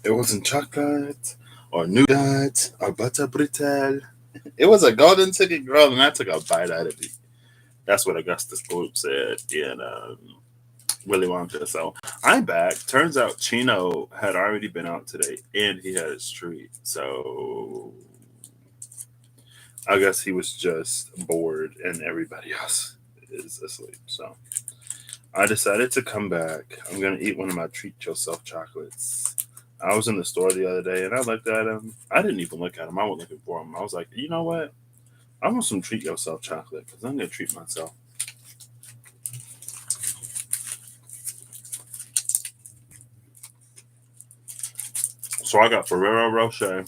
It wasn't chocolate or nougat or butter brittle. It was a golden ticket girl, and I took a bite out of it. That's what Augustus Gloop said in Willy Wonka. So I'm back. Turns out Chino had already been out today, and he had his treat. So I guess he was just bored, and everybody else is asleep. So I decided to come back. I'm gonna eat one of my treat yourself chocolates. I was in the store the other day and I looked at him. I didn't even look at him. I was looking for him. I was like, you know what? I want some treat yourself chocolate because I'm gonna treat myself. So I got Ferrero Rocher,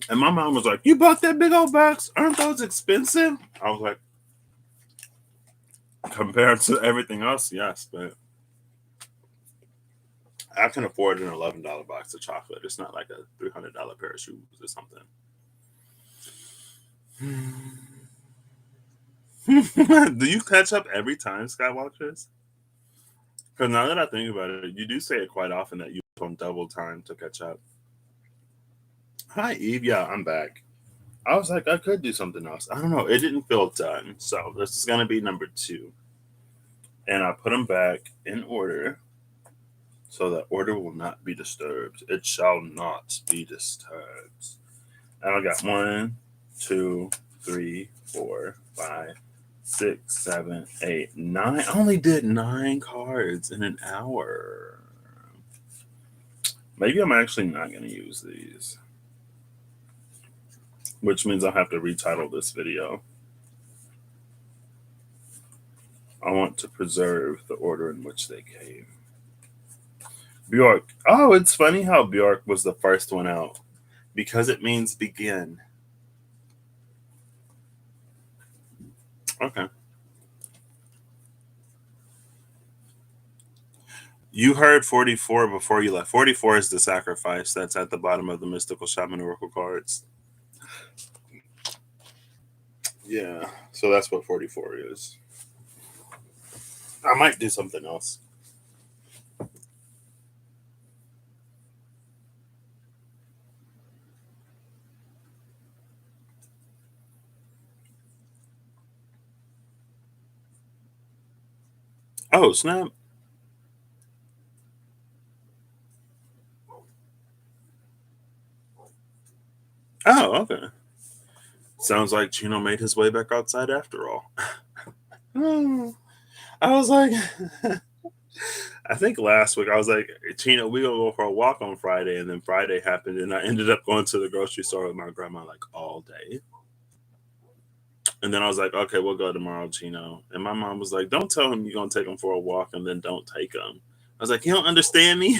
and my mom was like, "You bought that big old box? Aren't those expensive?" I was like, "Compared to everything else, yes, but I can afford an $11 box of chocolate. It's not like a $300 pair of shoes or something." Do you catch up every time, Skywalkers? Because now that I think about it, you do say it quite often that you on double time to catch up. Hi, Eve. Yeah, I'm back. I was like, I could do something else. I don't know. It didn't feel done. So this is going to be number two. And I put them back in order so that order will not be disturbed. It shall not be disturbed. And I got 1, 2, 3, 4, 5, 6, 7, 8, 9. I only did 9 cards in an hour. Maybe I'm actually not going to use these, which means I'll have to retitle this video. I want to preserve the order in which they came. Bjork. Oh, it's funny how Bjork was the first one out because it means begin. Okay. You heard 44 before you left. 44 is the sacrifice that's at the bottom of the mystical shaman oracle cards. Yeah, so that's what 44 is. I might do something else. Oh, snap. Oh, okay. Sounds like Chino made his way back outside after all. I was like, I think last week I was like, Chino, we gonna go for a walk on Friday, and then Friday happened, and I ended up going to the grocery store with my grandma like all day. And then I was like, okay, we'll go tomorrow, Chino. And my mom was like, don't tell him you're gonna take him for a walk, and then don't take him. I was like, you don't understand me.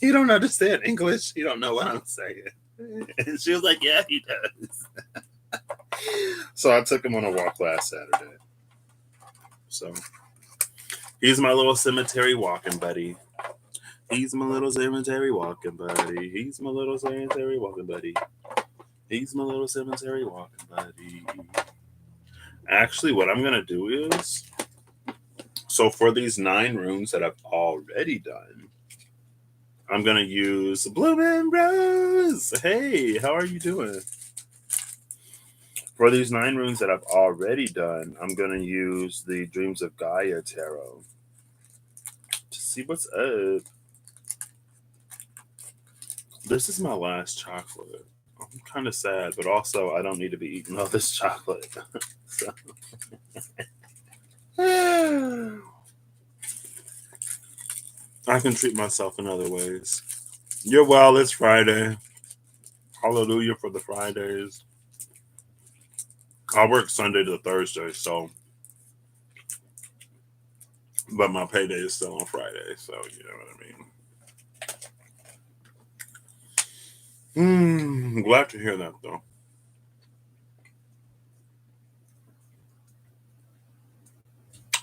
You don't understand English. You don't know what I'm saying. And she was like, yeah, he does. So I took him on a walk last Saturday. So he's my little cemetery walking buddy. He's my little cemetery walking buddy. He's my little cemetery walking buddy. He's my little cemetery walking buddy. Actually, what I'm gonna do is, so for these 9 rooms that I've already done, I'm gonna use Bloomin' Rose. Hey, how are you doing? For these 9 rooms that I've already done, I'm gonna use the Dreams of Gaia tarot to see what's up. This is my last chocolate. I'm kind of sad, but also I don't need to be eating all this chocolate. So. I can treat myself in other ways. You're well, it's Friday. Hallelujah for the Fridays. I work Sunday to Thursday, so but my payday is still on Friday, so you know what I mean. Glad to hear that though.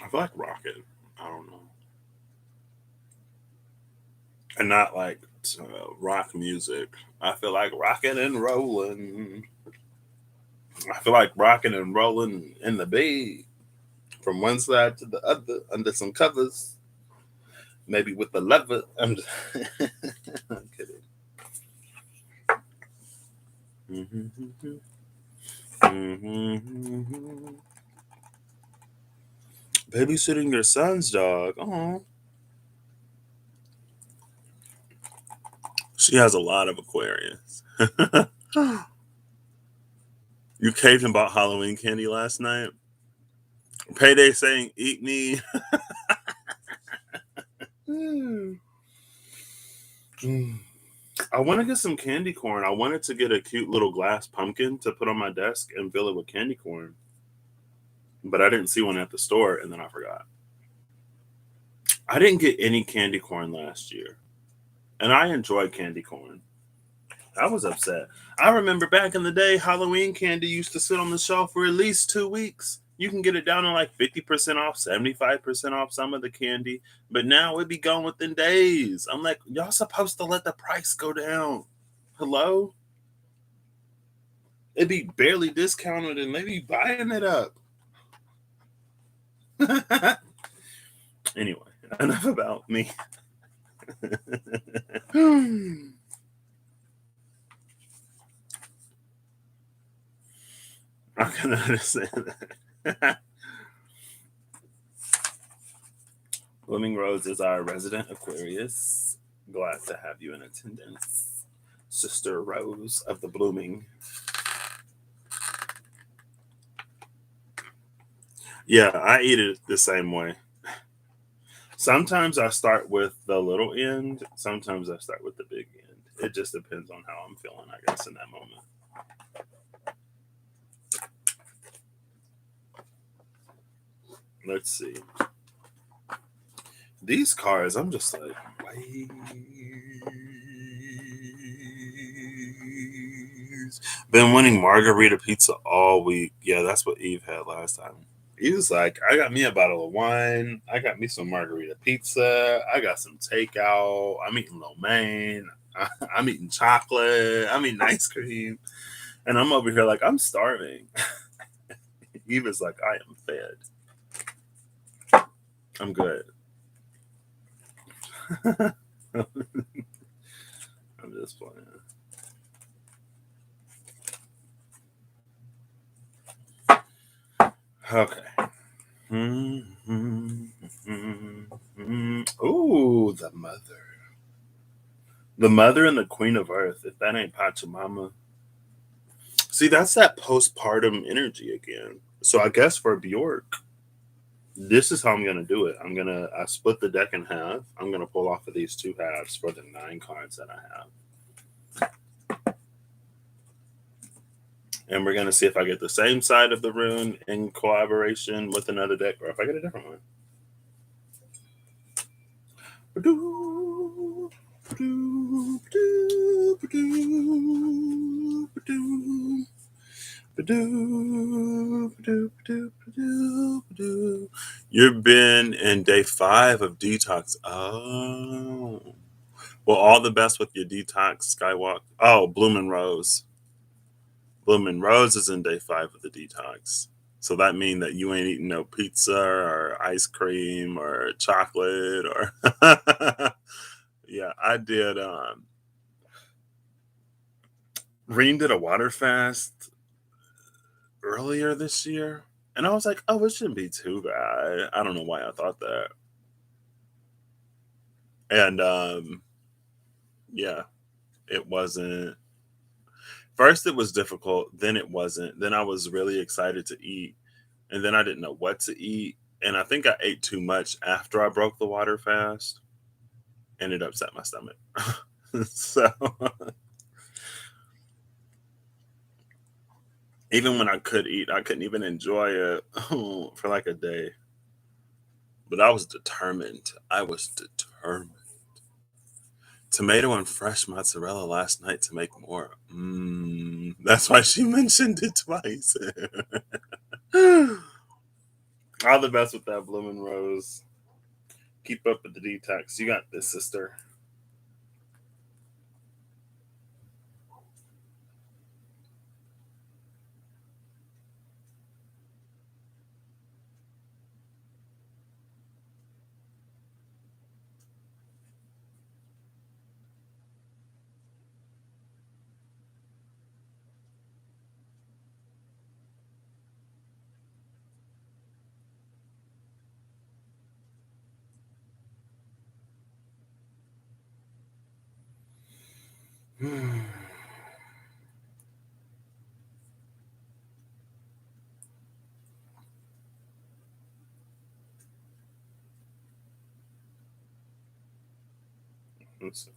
I feel like rocking. I don't know, and not like rock music. I feel like rocking and rolling. I feel like rocking and rolling in the bed from one side to the other under some covers. Maybe with the lever. I'm just I'm kidding. Babysitting your son's dog. Oh, she has a lot of Aquarius. You caved and bought Halloween candy last night. Payday saying, "Eat me." Mm. I want to get some candy corn. I wanted to get a cute little glass pumpkin to put on my desk and fill it with candy corn, but I didn't see one at the store, and then I forgot. I didn't get any candy corn last year, and I enjoy candy corn. I was upset. I remember back in the day, Halloween candy used to sit on the shelf for at least 2 weeks. You can get it down to like 50% off, 75% off some of the candy, but now it'd be gone within days. I'm like, y'all supposed to let the price go down. Hello? It'd be barely discounted and they be buying it up. Anyway, enough about me. I can understand that. Blooming Rose is our resident Aquarius. Glad to have you in attendance, Sister Rose of the Blooming. Yeah, I eat it the same way. Sometimes I start with the little end, sometimes I start with the big end. It just depends on how I'm feeling, I guess, in that moment. Let's see. These cars, I'm just like, please. Been wanting margarita pizza all week. Yeah, that's what Eve had last time. He was like, I got me a bottle of wine. I got me some margarita pizza. I got some takeout. I'm eating lo mein. I'm eating chocolate. I'm eating ice cream. And I'm over here like, I'm starving. Eve is like, I am fed. I'm good. I'm just playing. Okay. Ooh, the mother. The mother and the queen of earth. If that ain't Pachamama. See, that's that postpartum energy again. So I guess for Bjork, this is how I'm gonna do it. I split the deck in half. I'm gonna pull off of these two halves for the 9 cards that I have. And we're gonna see if I get the same side of the rune in collaboration with another deck, or if I get a different one. You've been in day 5 of detox. Oh. Well, all the best with your detox, Skywalk. Oh, Bloomin' Rose. Bloomin' Rose is in day 5 of the detox. So that means that you ain't eating no pizza or ice cream or chocolate or yeah, I did Reen did a water fast earlier this year. And I was like, oh, it shouldn't be too bad. I don't know why I thought that. And yeah, it wasn't. First, it was difficult. Then it wasn't. Then I was really excited to eat. And then I didn't know what to eat. And I think I ate too much after I broke the water fast. And it upset my stomach. So even when I could eat, I couldn't even enjoy it for like a day. But I was determined. I was determined. Tomato and fresh mozzarella last night to make more. That's why she mentioned it twice. All the best with that, Bloomin' Rose. Keep up with the detox. You got this, sister. Let's see.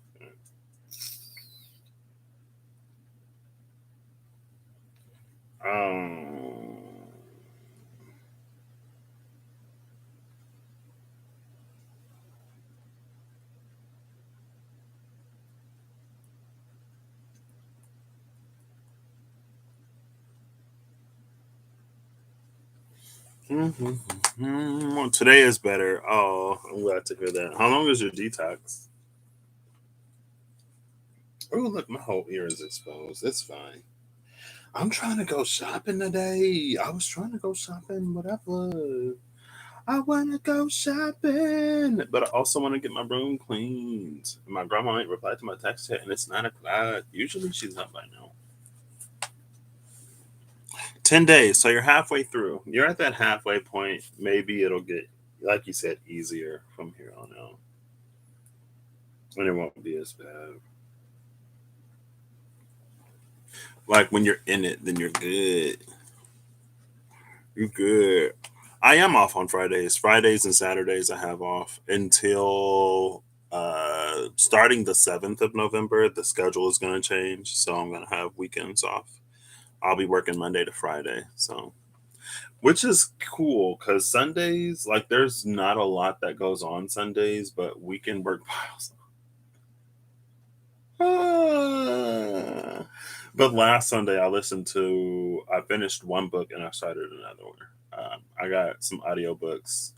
Um, Today is better. Oh, I'm glad to hear that. How long is your detox? Oh, look, my whole ear is exposed. It's fine. I'm trying to go shopping today. I was trying to go shopping, whatever. I want to go shopping, but I also want to get my room cleaned. My grandma ain't replied to my text yet, and it's 9 o'clock. Usually she's up by now. 10 days, so you're halfway through. You're at that halfway point. Maybe it'll get, like you said, easier from here on out, and it won't be as bad. Like when you're in it, then you're good. You're good. I am off on Fridays. Fridays and Saturdays I have off until starting the 7th of November. The schedule is going to change, so I'm going to have weekends off. I'll be working Monday to Friday, so which is cool because Sundays, like, there's not a lot that goes on Sundays, but weekend work piles. Ah. But last Sunday, I finished one book and I started another one. I got some audiobooks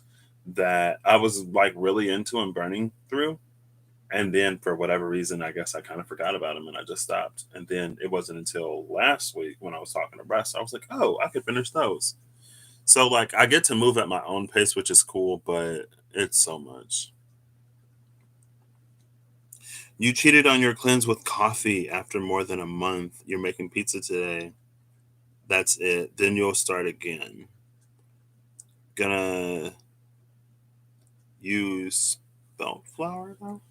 that I was like really into and burning through. And then for whatever reason, I guess I kind of forgot about them and I just stopped. And then it wasn't until last week when I was talking to Russ, I was like, oh, I could finish those. So, like, I get to move at my own pace, which is cool, but it's so much. You cheated on your cleanse with coffee after more than a month. You're making pizza today. That's it. Then you'll start again. Gonna use spelt flour though?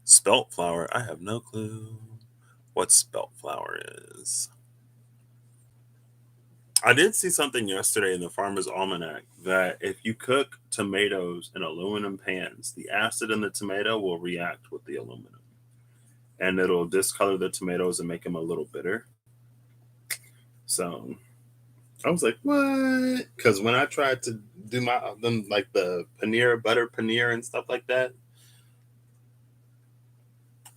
Spelt flour? I have no clue what spelt flour is. I did see something yesterday in the Farmer's Almanac that if you cook tomatoes in aluminum pans, the acid in the tomato will react with the aluminum and it'll discolor the tomatoes and make them a little bitter. So I was like, what? Because when I tried to do them like the paneer, butter paneer, and stuff like that,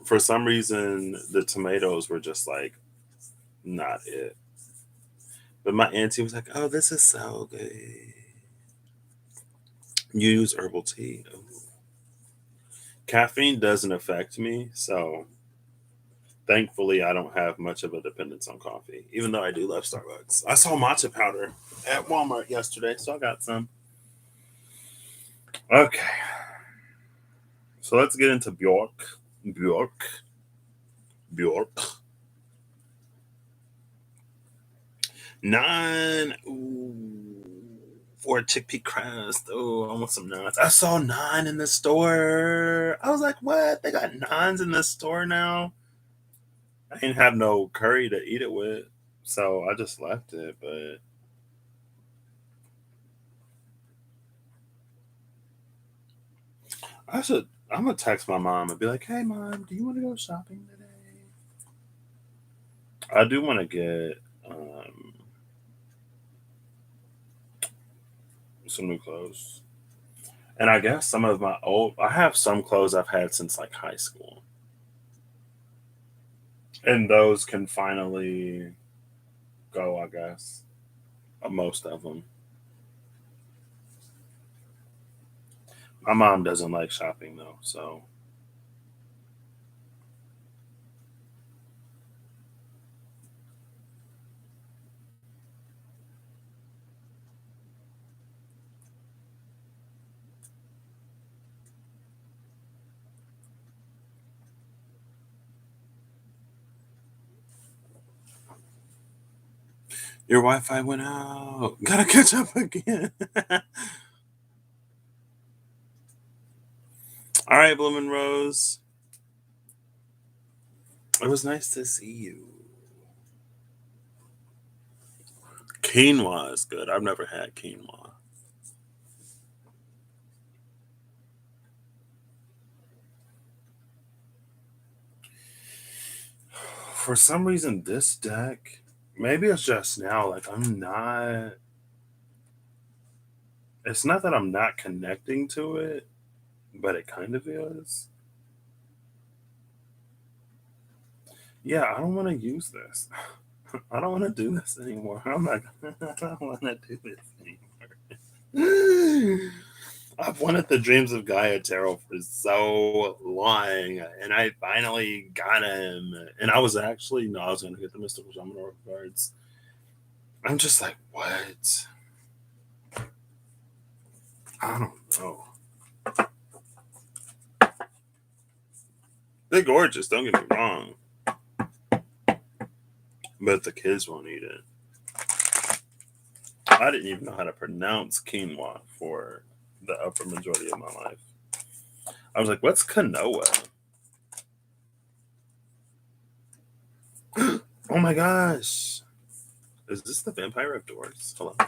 for some reason the tomatoes were just like not it. But my auntie was like, "Oh, this is so good. You use herbal tea." Ooh. Caffeine doesn't affect me, so thankfully I don't have much of a dependence on coffee. Even though I do love Starbucks, I saw matcha powder at Walmart yesterday, so I got some. Okay, so let's get into Bjork. Bjork. Bjork. Nine. Ooh, for a chickpea crust. Oh, I want some nuts. I saw nine in the store. I was like, what? They got nines in the store now? I didn't have no curry to eat it with. So I just left it. But I'm going to text my mom and be like, hey, mom, do you want to go shopping today? I do want to get some new clothes. And I guess I have some clothes I've had since like high school. And those can finally go, I guess. Most of them. My mom doesn't like shopping though, so your Wi-Fi went out. Gotta catch up again. All right, Bloomin' Rose. It was nice to see you. Quinoa is good. I've never had quinoa. For some reason, this deck, maybe it's just now, like, I'm not. It's not that I'm not connecting to it, but it kind of is. Yeah, I don't want to use this. I don't want to do this anymore. I'm not. I don't want to do this anymore. I've wanted the Dreams of Gaia tarot for so long, and I finally got him. And I was actually no, I was going to get the Mystical Shaman cards. I'm just like, what? I don't know. They're gorgeous. Don't get me wrong, but the kids won't eat it. I didn't even know how to pronounce quinoa for the upper majority of my life. I was like, what's quinoa? Oh my gosh. Is this the Vampire of Doors? Hold on.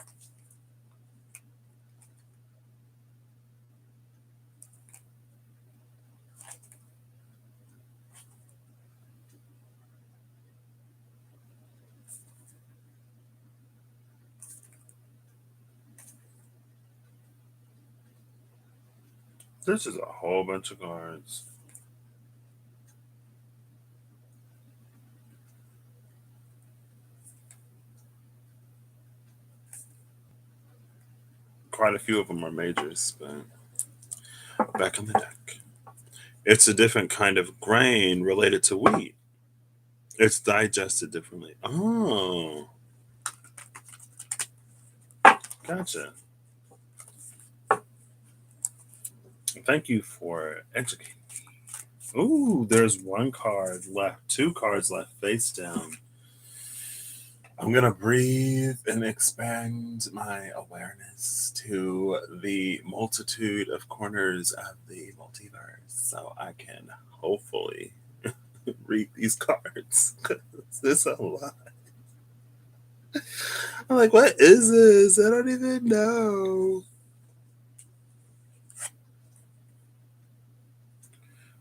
This is a whole bunch of cards. Quite a few of them are majors, but back on the deck. It's a different kind of grain related to wheat. It's digested differently. Oh, gotcha. Thank you for educating. Ooh, there's one card left, two cards left face down. I'm going to breathe and expand my awareness to the multitude of corners of the multiverse so I can hopefully read these cards. This is a lot. I'm like, what is this? I don't even know.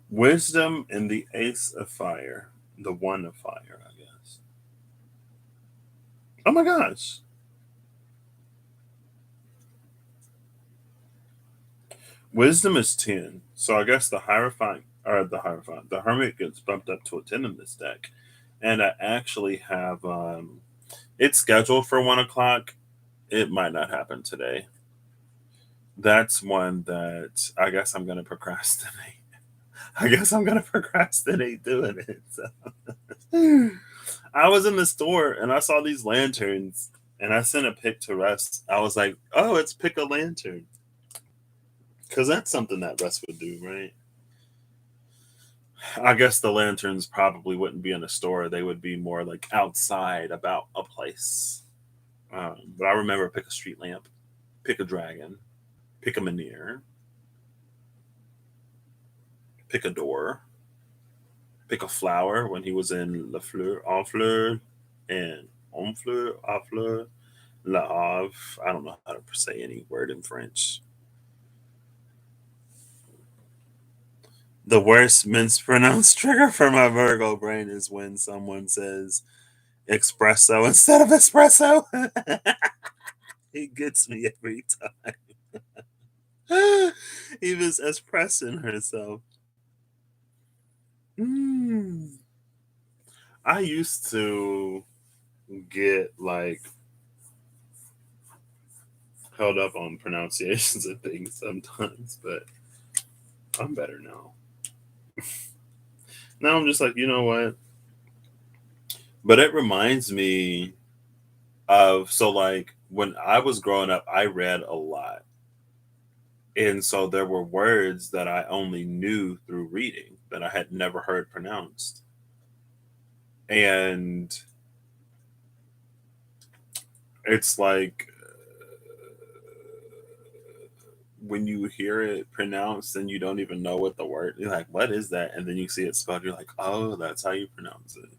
Wisdom and the Ace of Fire. The One of Fire, I guess. Oh my gosh. Wisdom is 10. So I guess the Hierophant, or the Hierophant, the Hermit gets bumped up to a 10 in this deck. And I actually have, it's scheduled for 1 o'clock. It might not happen today. That's one that I guess I'm going to procrastinate. I guess I'm going to procrastinate doing it. So. I was in the store and I saw these lanterns and I sent a pic to Russ. I was like, oh, it's pick a lantern. Because that's something that Russ would do, right? I guess the lanterns probably wouldn't be in a store. They would be more like outside about a place. But I remember pick a street lamp, pick a dragon, pick a Menhir, pick a door, pick a flower when he was in La Fleur, En Fleur, and En Fleur, A Fleur, La Havre. I don't know how to say any word in French. The worst mispronounced trigger for my Virgo brain is when someone says espresso instead of espresso. It gets me every time. Eva's espressing herself. Mm. I used to get like held up on pronunciations of things sometimes, but I'm better now. Now I'm just like, you know what? But it reminds me of so like when I was growing up, I read a lot. And so there were words that I only knew through reading that I had never heard pronounced. And it's like when you hear it pronounced and you don't even know what the word, you're like, what is that? And then you see it spelled, you're like, oh, that's how you pronounce it.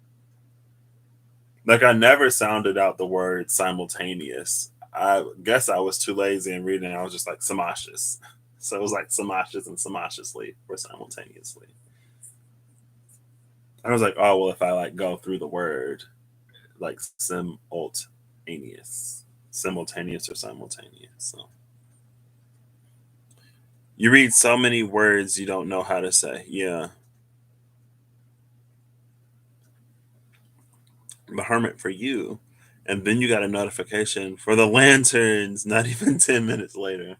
Like I never sounded out the word simultaneous. I guess I was too lazy in reading. I was just like samashis. So it was like samashis and samashiously for simultaneously. I was like, oh well, if I like go through the word like simultaneous or simultaneous. So you read so many words you don't know how to say. Yeah, the hermit for you, and then you got a notification for the lanterns. Not even 10 minutes later.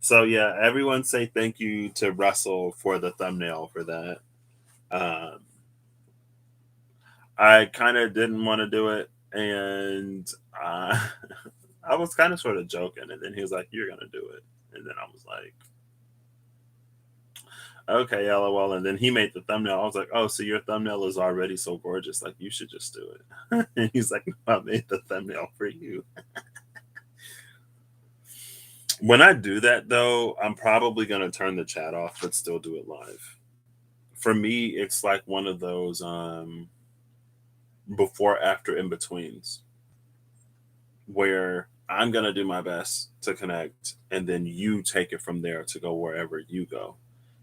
So yeah, everyone say thank you to Russell for the thumbnail for that. Um, I kind of didn't want to do it, and I was kind of sort of joking, and then he was like, "You're gonna do it," and then I was like, "Okay, LOL." And then he made the thumbnail. I was like, "Oh, so your thumbnail is already so gorgeous? Like you should just do it." And he's like, "No, I made the thumbnail for you." When I do that though, I'm probably gonna turn the chat off, but still do it live. For me, it's like one of those before, after, in betweens where I'm going to do my best to connect and then you take it from there to go wherever you go.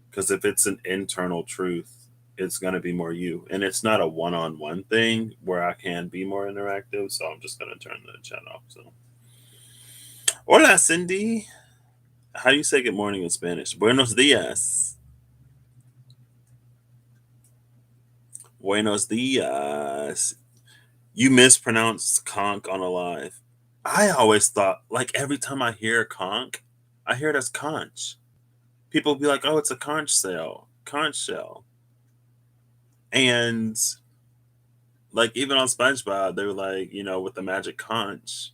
Because if it's an internal truth, it's going to be more you. And it's not a one on one thing where I can be more interactive. So I'm just going to turn the chat off. So, hola, Cindy. How do you say good morning in Spanish? Buenos dias. Buenos dias. You mispronounced conch on a live. I always thought, like, every time I hear conch, I hear it as conch. People be like, oh, it's a conch shell. And, like, even on SpongeBob, they were like, with the magic conch.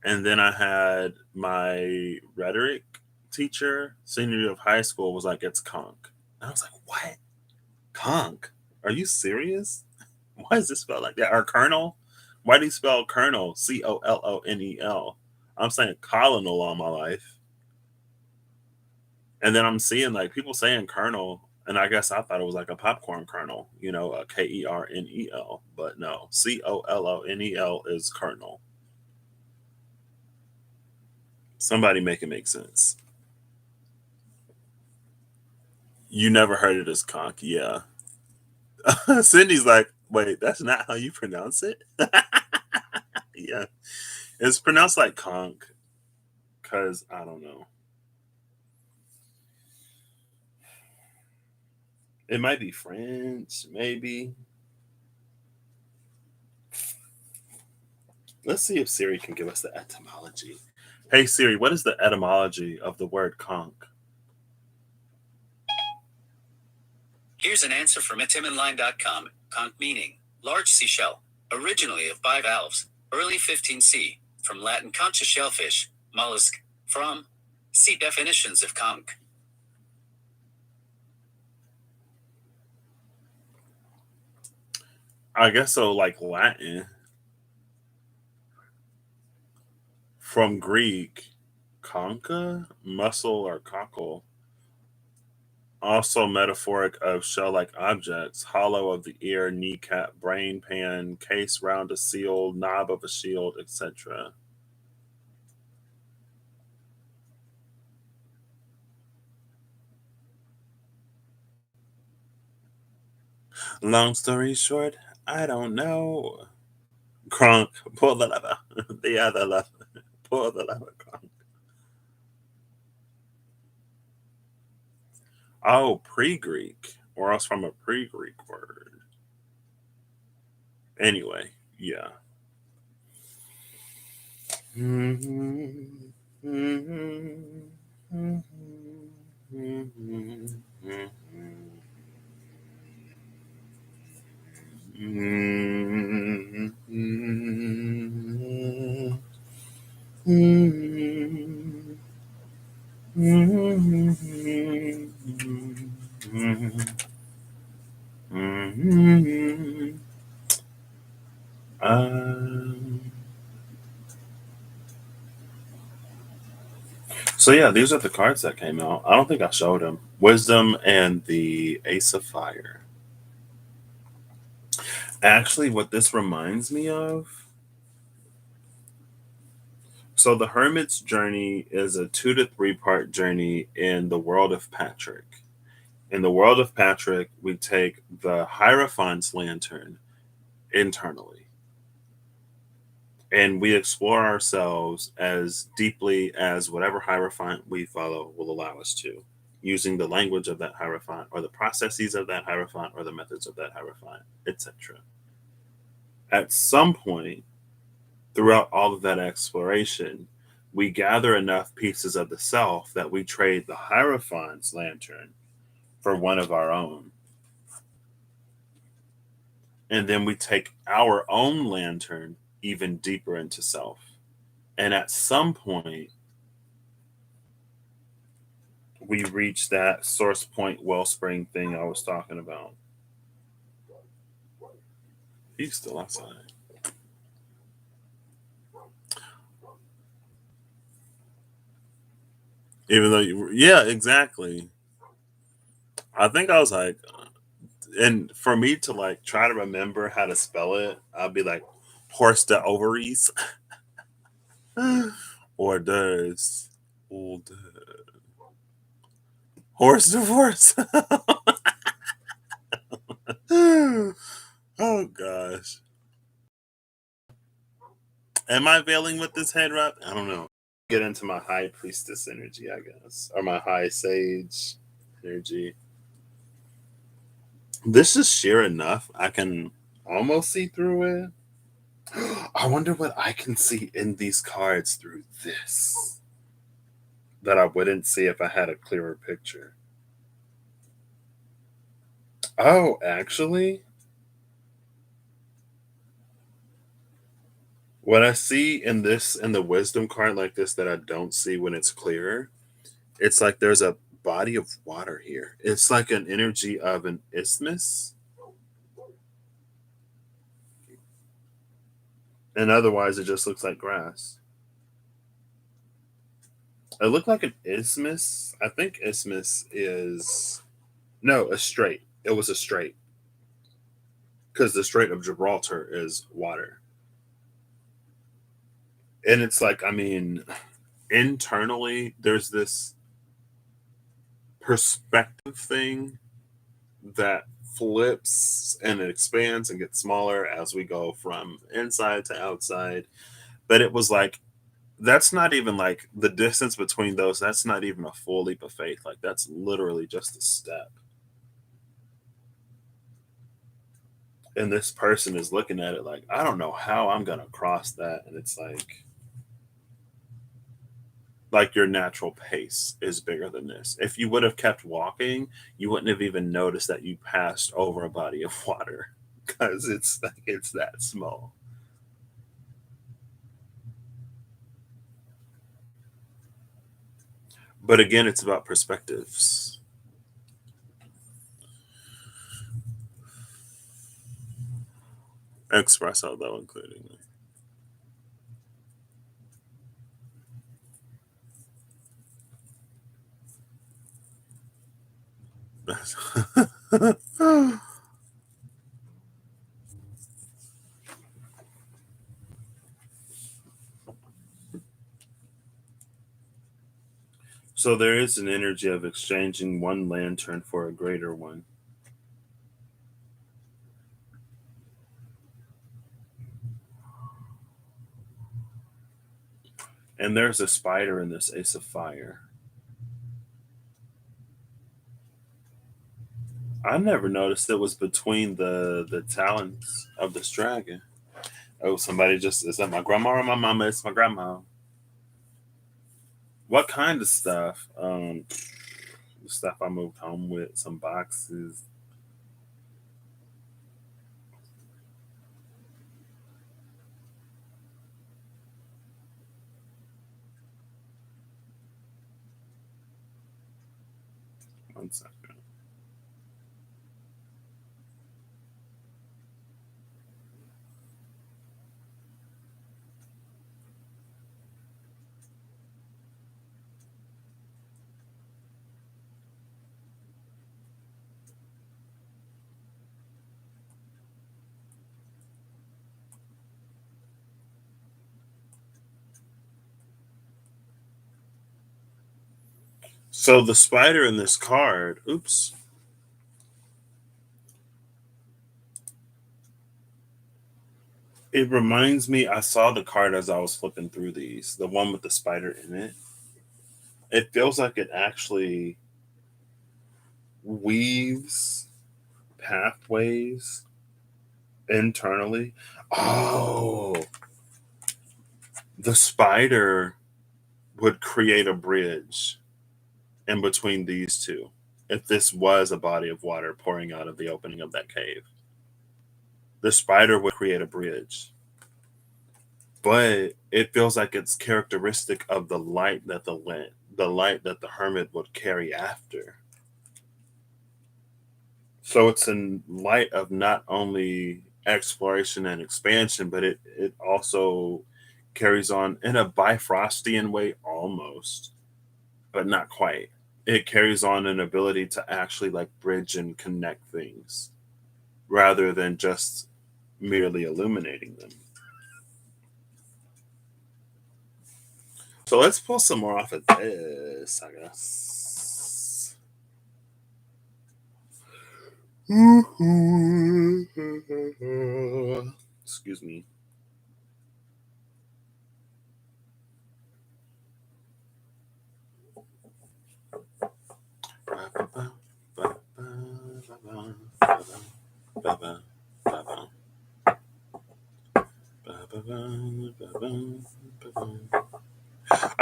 And then I had my rhetoric teacher, senior year of high school, was like, it's conch. And I was like, what? Conch? Are you serious? Why is this spelled like that? Or Colonel? Why do you spell Colonel? Collonel. I'm saying colonel all my life. And then I'm seeing like people saying Colonel, and I guess I thought it was like a popcorn kernel, a Kernel. But no, Collonel is Colonel. Somebody make it make sense. You never heard it as conch, yeah. Cindy's like, wait, that's not how you pronounce it? Yeah. It's pronounced like conch, because I don't know. It might be French, maybe. Let's see if Siri can give us the etymology. Hey Siri, what is the etymology of the word conch? Here's an answer from etymonline.com. Conch meaning large seashell, originally of bivalves, early 15C, from Latin concha shellfish, mollusk, from. See definitions of conch. I guess so, like Latin. From Greek, concha, muscle or cockle. Also metaphoric of shell-like objects, hollow of the ear, kneecap, brain pan, case round a seal, knob of a shield, etc. Long story short, I don't know. Crunk, pull the lever. The other lever. Pull the lever, crunk. Oh, pre-Greek, or else from a pre-Greek word. Anyway, yeah. Um, So yeah, these are the cards that came out. I don't think I showed them. Wisdom and the Ace of Fire. Actually, what this reminds me of. So the Hermit's journey is a 2 to 3 part journey in the world of Patrick. In the world of Patrick, we take the Hierophant's lantern internally and we explore ourselves as deeply as whatever Hierophant we follow will allow us to, using the language of that Hierophant or the processes of that Hierophant or the methods of that Hierophant, etc. At some point, throughout all of that exploration, we gather enough pieces of the self that we trade the Hierophant's lantern for one of our own. And then we take our own lantern even deeper into self. And at some point, we reach that source point wellspring thing I was talking about. He's still outside. Even though yeah, exactly. I think I was like, and for me to like try to remember how to spell it, I'll be like, horse the ovaries, or does, or horse divorce. Oh gosh. Am I veiling with this head wrap? I don't know. Get into my high priestess energy, I guess, or my high sage energy. This is sheer enough. I can almost see through it. I wonder what I can see in these cards through this that I wouldn't see if I had a clearer picture. Oh, actually, what I see in this in the wisdom card like this that I don't see when it's clearer, it's like there's a body of water here. It's like an energy of an isthmus. And otherwise it just looks like grass. It looked like an isthmus. I think isthmus is no a strait. It was a strait because the Strait of Gibraltar is water, and it's like I mean, internally there's this perspective thing that flips and it expands and gets smaller as we go from inside to outside. But it was like that's not even like the distance between those. That's not even a full leap of faith. Like that's literally just a step. And this person is looking at it like, I don't know how I'm gonna cross that. And it's like your natural pace is bigger than this. If you would have kept walking, you wouldn't have even noticed that you passed over a body of water because it's like it's that small. But again, it's about perspectives. Espresso, though, including. So there is an energy of exchanging one lantern for a greater one. And there's a spider in this Ace of Fire. I never noticed it was between the talons of this dragon. Oh, somebody just is that my grandma or my mama? It's my grandma. What kind of stuff? Stuff I moved home with, some boxes. One second. So the spider in this card, oops, it reminds me. I saw the card as I was flipping through these, the one with the spider in it. It feels like it actually weaves pathways internally. Oh, the spider would create a bridge in between these two if this was a body of water pouring out of the opening of that cave. The spider would create a bridge, but it feels like it's characteristic of the light that the light that the hermit would carry after. So it's in light of not only exploration and expansion, but it also carries on in a Bifrostian way almost, but not quite. It carries on an ability to actually like bridge and connect things rather than just merely illuminating them. So let's pull some more off of this, I guess. Excuse me.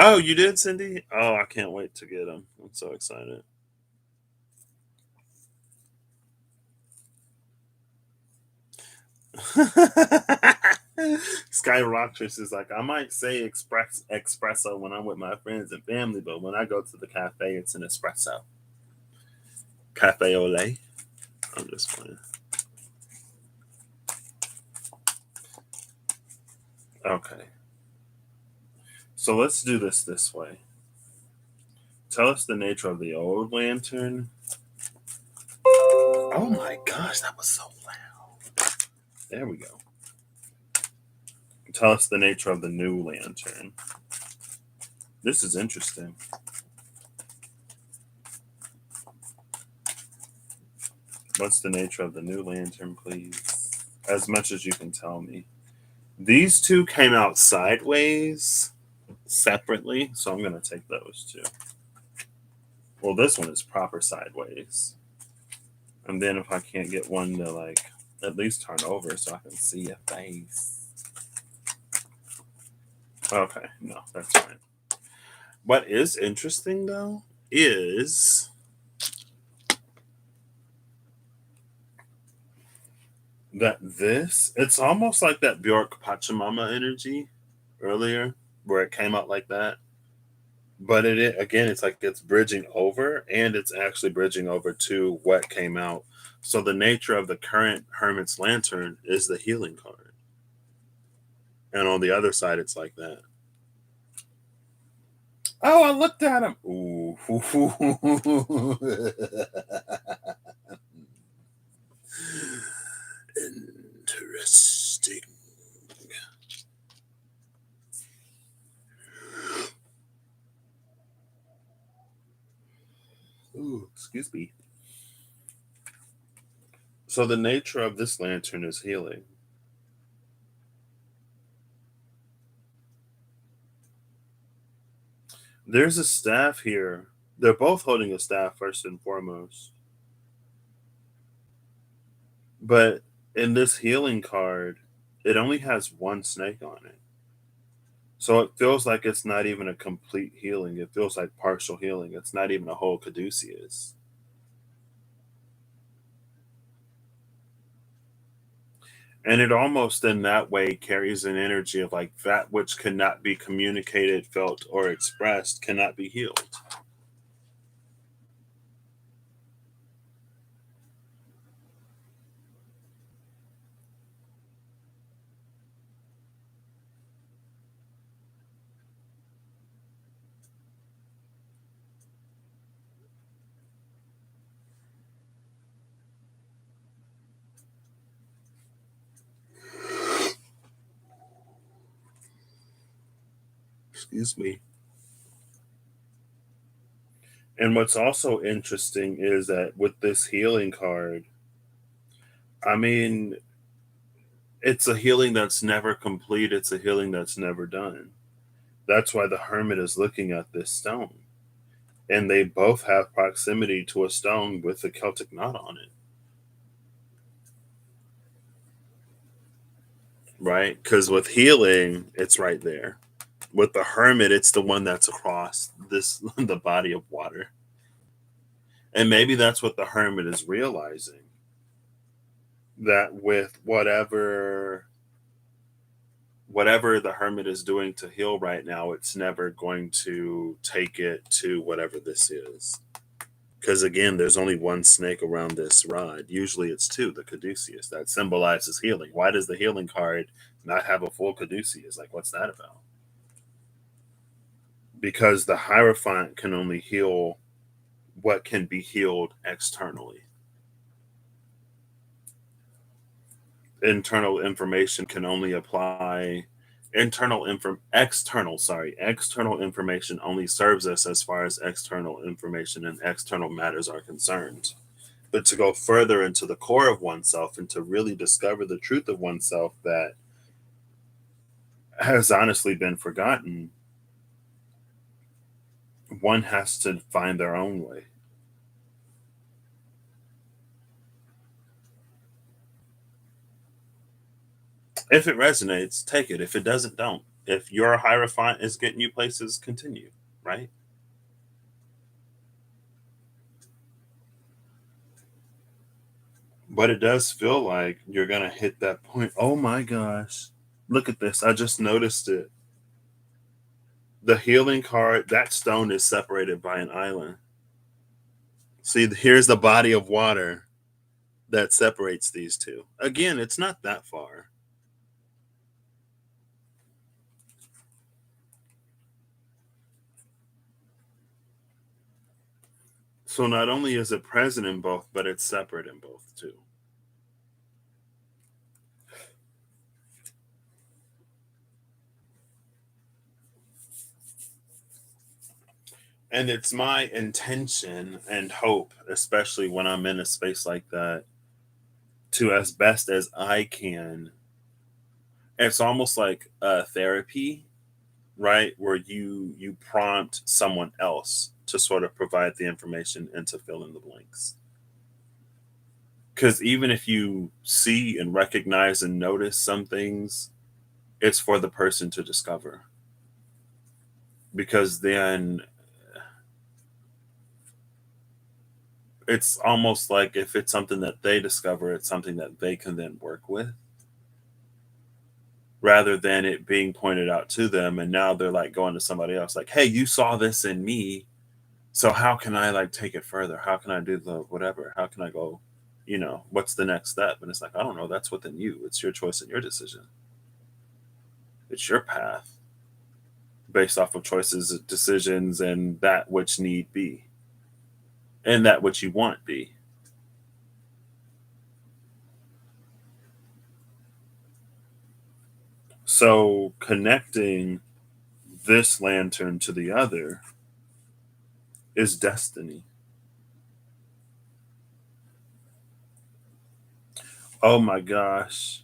Oh, you did, Cindy? Oh, I can't wait to get them. I'm so excited. Sky Rocktress is like, I might say espresso when I'm with my friends and family, but when I go to the cafe, it's an espresso. Cafe au lait. I'm just playing. Okay. So let's do this way. Tell us the nature of the old lantern. Oh my gosh, that was so loud. There we go. Tell us the nature of the new lantern. This is interesting. What's the nature of the new lantern, please? As much as you can tell me. These two came out sideways separately, so I'm going to take those two. Well, this one is proper sideways. And then if I can't get one to like at least turn over so I can see a face. Okay, no, that's fine. What is interesting though is that it's almost like that Bjork Pachamama energy earlier, where it came out like that. But again, it's like it's bridging over, and it's actually bridging over to what came out. So the nature of the current Hermit's Lantern is the healing card, and on the other side, it's like that. Oh, I looked at him. Ooh. Interesting. Ooh, excuse me. So the nature of this lantern is healing. There's a staff here. They're both holding a staff first and foremost. But in this healing card, it only has one snake on it. So it feels like it's not even a complete healing. It feels like partial healing. It's not even a whole caduceus. And it almost in that way carries an energy of like that which cannot be communicated, felt, or expressed cannot be healed. Excuse me. And what's also interesting is that with this healing card, I mean, it's a healing that's never complete, it's a healing that's never done. That's why the hermit is looking at this stone. And they both have proximity to a stone with a Celtic knot on it, right? Because with healing, it's right there. With the hermit, it's the one that's across this the body of water. And maybe that's what the hermit is realizing, that with whatever the hermit is doing to heal right now, it's never going to take it to whatever this is. Because again, there's only one snake around this rod. Usually it's two, the caduceus, that symbolizes healing. Why does the healing card not have a full caduceus? Like, what's that about? Because the Hierophant can only heal what can be healed externally. Internal information can only apply external information only serves us as far as external information and external matters are concerned. But to go further into the core of oneself and to really discover the truth of oneself that has honestly been forgotten, one has to find their own way. If it resonates, take it. If it doesn't, don't. If your Hierophant is getting you places, continue, right? But it does feel like you're going to hit that point. Oh my gosh. Look at this. I just noticed it. The healing card, that stone is separated by an island. See, here's the body of water that separates these two. Again, it's not that far. So not only is it present in both, but it's separate in both too. And it's my intention and hope, especially when I'm in a space like that, to as best as I can. It's almost like a therapy, right? Where you prompt someone else to sort of provide the information and to fill in the blanks. Because even if you see and recognize and notice some things, it's for the person to discover. Because then it's almost like if it's something that they discover, it's something that they can then work with rather than it being pointed out to them. And now they're like going to somebody else, like, hey, you saw this in me. So how can I like take it further? How can I do the whatever? How can I go, what's the next step? And it's like, I don't know. That's within you. It's your choice and your decision. It's your path based off of choices, decisions, and that which need be, and that which you want be. So connecting this lantern to the other is destiny. Oh my gosh.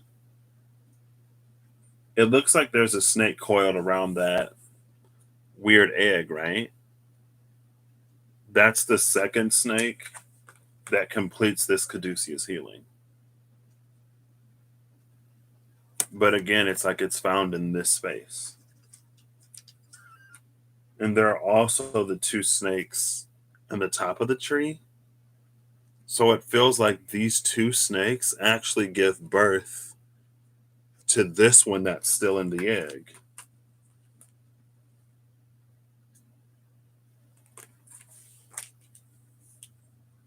It looks like there's a snake coiled around that weird egg, right? That's the second snake that completes this caduceus healing. But again, it's like it's found in this space. And there are also the two snakes on the top of the tree. So it feels like these two snakes actually give birth to this one that's still in the egg.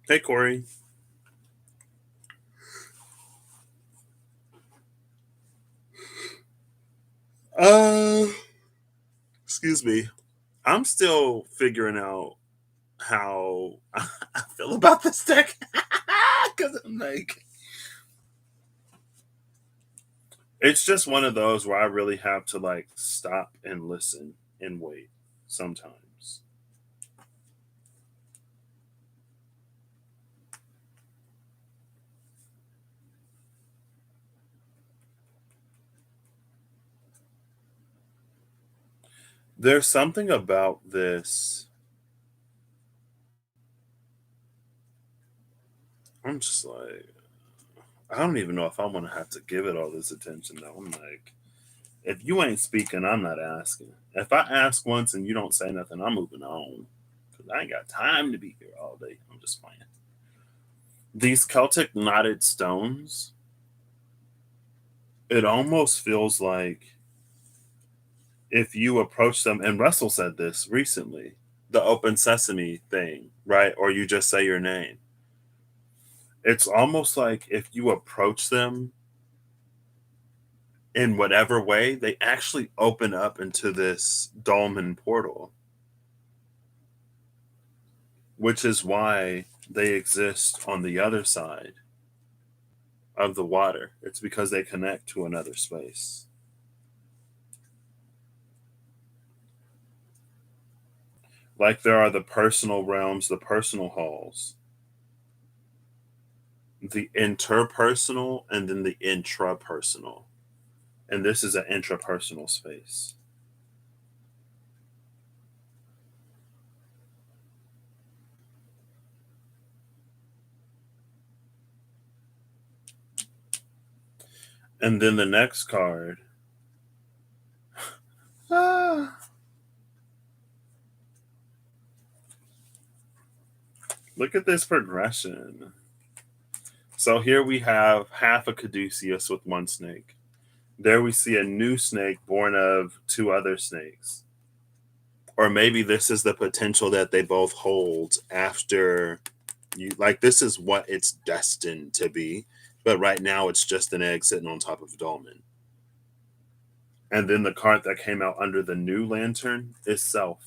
Hey, Corey. Uh, excuse me. I'm still figuring out how I feel about this deck because I'm like, it's just one of those where I really have to like stop and listen and wait sometimes. There's something about this. I'm just like, I don't even know if I want to have to give it all this attention though. I'm like, if you ain't speaking, I'm not asking. If I ask once and you don't say nothing, I'm moving on. Because I ain't got time to be here all day. I'm just playing. These Celtic knotted stones, it almost feels like if you approach them, and Russell said this recently, the open sesame thing, right? Or you just say your name. It's almost like if you approach them in whatever way, they actually open up into this dolmen portal, which is why they exist on the other side of the water. It's because they connect to another space. Like there are the personal realms, the personal halls, the interpersonal, and then the intrapersonal. And this is an intrapersonal space. And then the next card. Ah, look at this progression. So here we have half a caduceus with one snake. There we see a new snake born of two other snakes. Or maybe this is the potential that they both hold after you, like this is what it's destined to be. But right now it's just an egg sitting on top of a dolmen. And then the card that came out under the new lantern is self.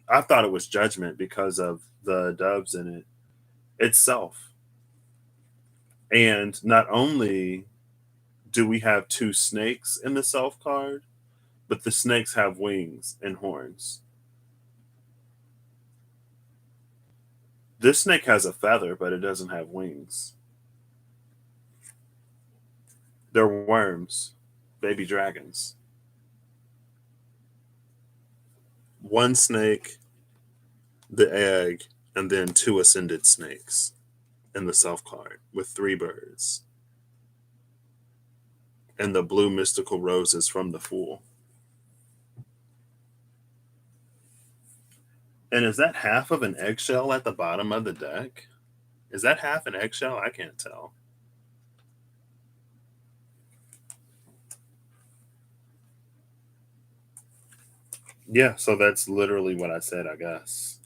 I thought it was judgment because of the doves in it. It's self. And not only do we have two snakes in the self card, but the snakes have wings and horns. This snake has a feather, but it doesn't have wings. They're worms, baby dragons. One snake, the egg, and then two ascended snakes in the self card with three birds. And the blue mystical roses from the Fool. And is that half of an eggshell at the bottom of the deck? Is that half an eggshell? I can't tell. Yeah, so that's literally what I said, I guess.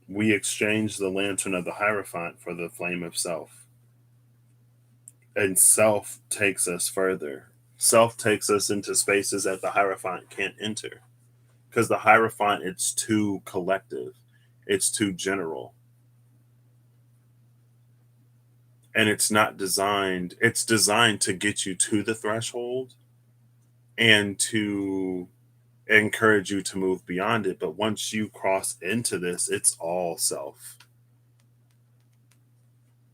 We exchange the lantern of the Hierophant for the flame of self. And self takes us further. Self takes us into spaces that the Hierophant can't enter. Because the Hierophant, it's too collective, it's too general. And it's not designed, it's designed to get you to the threshold and to encourage you to move beyond it. But once you cross into this, it's all self.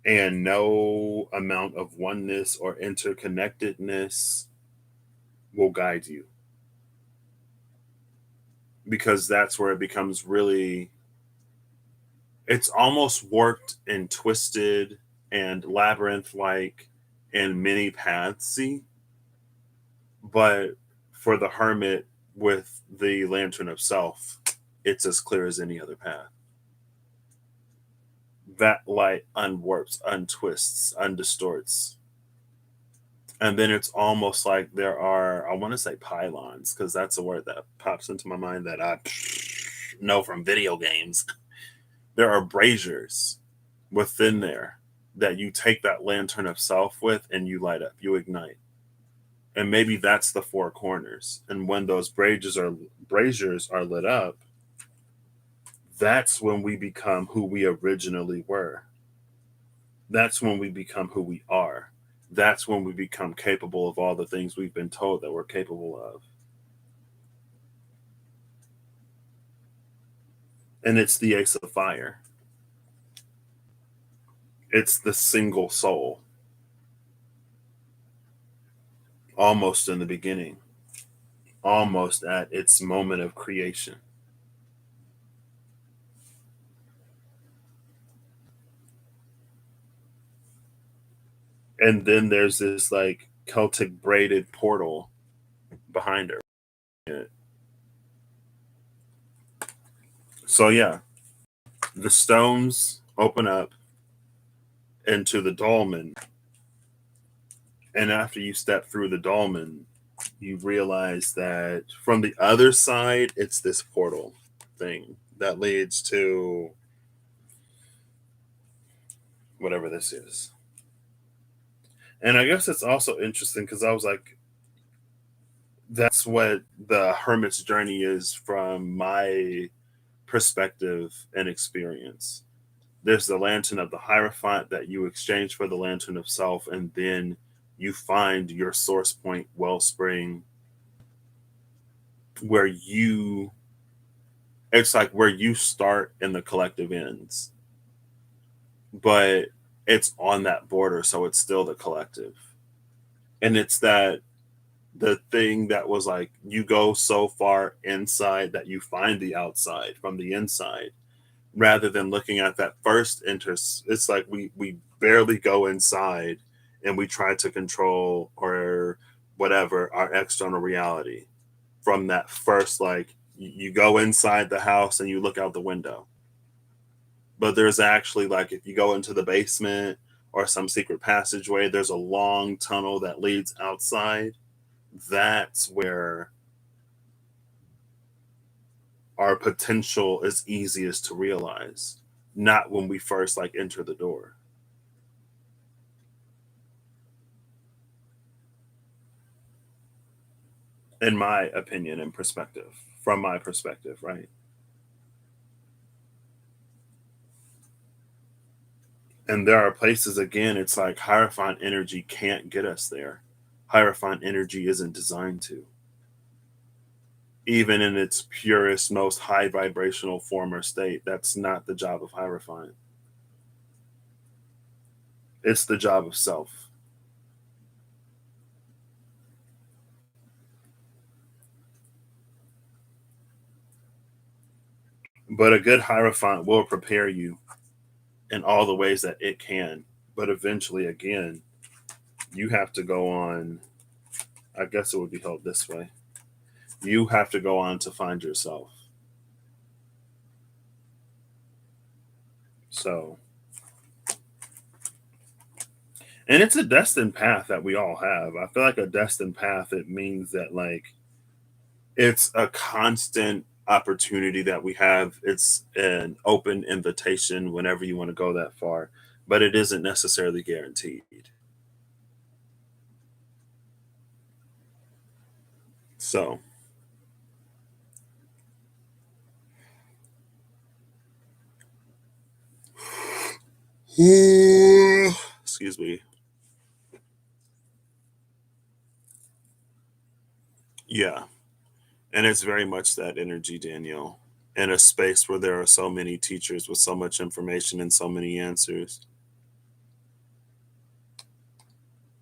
And no amount of oneness or interconnectedness will guide you. Because that's where it becomes really, it's almost warped and twisted and labyrinth like and many pathsy. But for the hermit with the lantern of self, it's as clear as any other path. That light unwarps, untwists, undistorts. And then it's almost like there are, I want to say pylons, because that's a word that pops into my mind that I know from video games. There are braziers within there that you take that lantern of self with and you light up, you ignite. And maybe that's the four corners. And when those braziers are lit up, that's when we become who we originally were. That's when we become who we are. That's when we become capable of all the things we've been told that we're capable of. And it's the ace of fire. It's the single soul. Almost in the beginning. almost at its moment of creation. And then there's this like Celtic braided portal behind her. So yeah, the stones open up into the dolmen, and after you step through the dolmen, you realize that from the other side, it's this portal thing that leads to whatever this is. And I guess it's also interesting because I was like, that's what the hermit's journey is from my perspective and experience. There's the lantern of the Hierophant that you exchange for the lantern of self, and then you find your source point wellspring where you it's like where you start and the collective ends, but it's on that border, so it's still the collective. And it's that the thing that was like you go so far inside that you find the outside from the inside rather than looking at that first interest. It's like we barely go inside and we try to control or whatever our external reality from that first, like you go inside the house and you look out the window, but there's actually, like, if you go into the basement or some secret passageway, there's a long tunnel that leads outside. That's where our potential is easiest to realize, not when we first like enter the door. In my opinion and perspective, from my perspective, right? And there are places, again, it's like Hierophant energy can't get us there. Hierophant energy isn't designed to, even in its purest, most high vibrational form or state. That's not the job of Hierophant. It's the job of self. But a good Hierophant will prepare you in all the ways that it can. But eventually, again, you have to go on. I guess it would be held this way. You have to go on to find yourself. So, and it's a destined path that we all have. I feel like a destined path, it means that, like, it's a constant opportunity that we have. It's an open invitation whenever you want to go that far, but it isn't necessarily guaranteed. So, excuse me. Yeah. And it's very much that energy, Danielle, in a space where there are so many teachers with so much information and so many answers.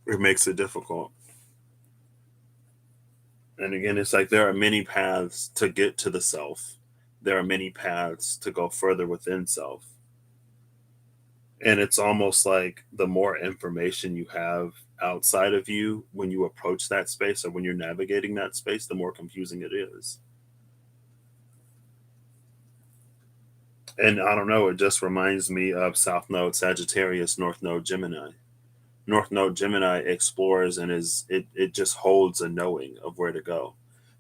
It makes it difficult. And again, it's like there are many paths to get to the self, there are many paths to go further within self. And it's almost like the more information you have outside of you when you approach that space or when you're navigating that space, the more confusing it is. And I don't know, it just reminds me of South Node Sagittarius, North Node Gemini. North Node Gemini explores and it just holds a knowing of where to go.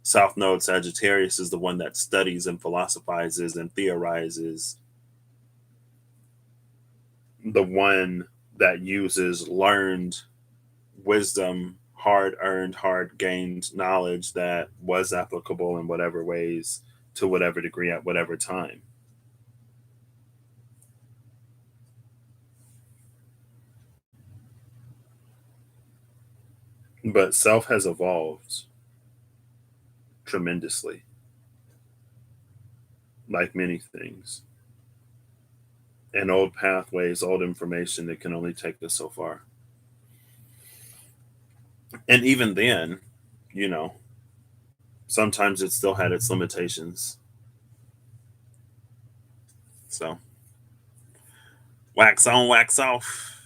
South Node Sagittarius is the one that studies and philosophizes and theorizes, the one that uses learned wisdom, hard earned, hard gained knowledge that was applicable in whatever ways to whatever degree at whatever time. But self has evolved tremendously, like many things. And old pathways, old information that can only take us so far. And even then, you know, sometimes it still had its limitations. So wax on, wax off.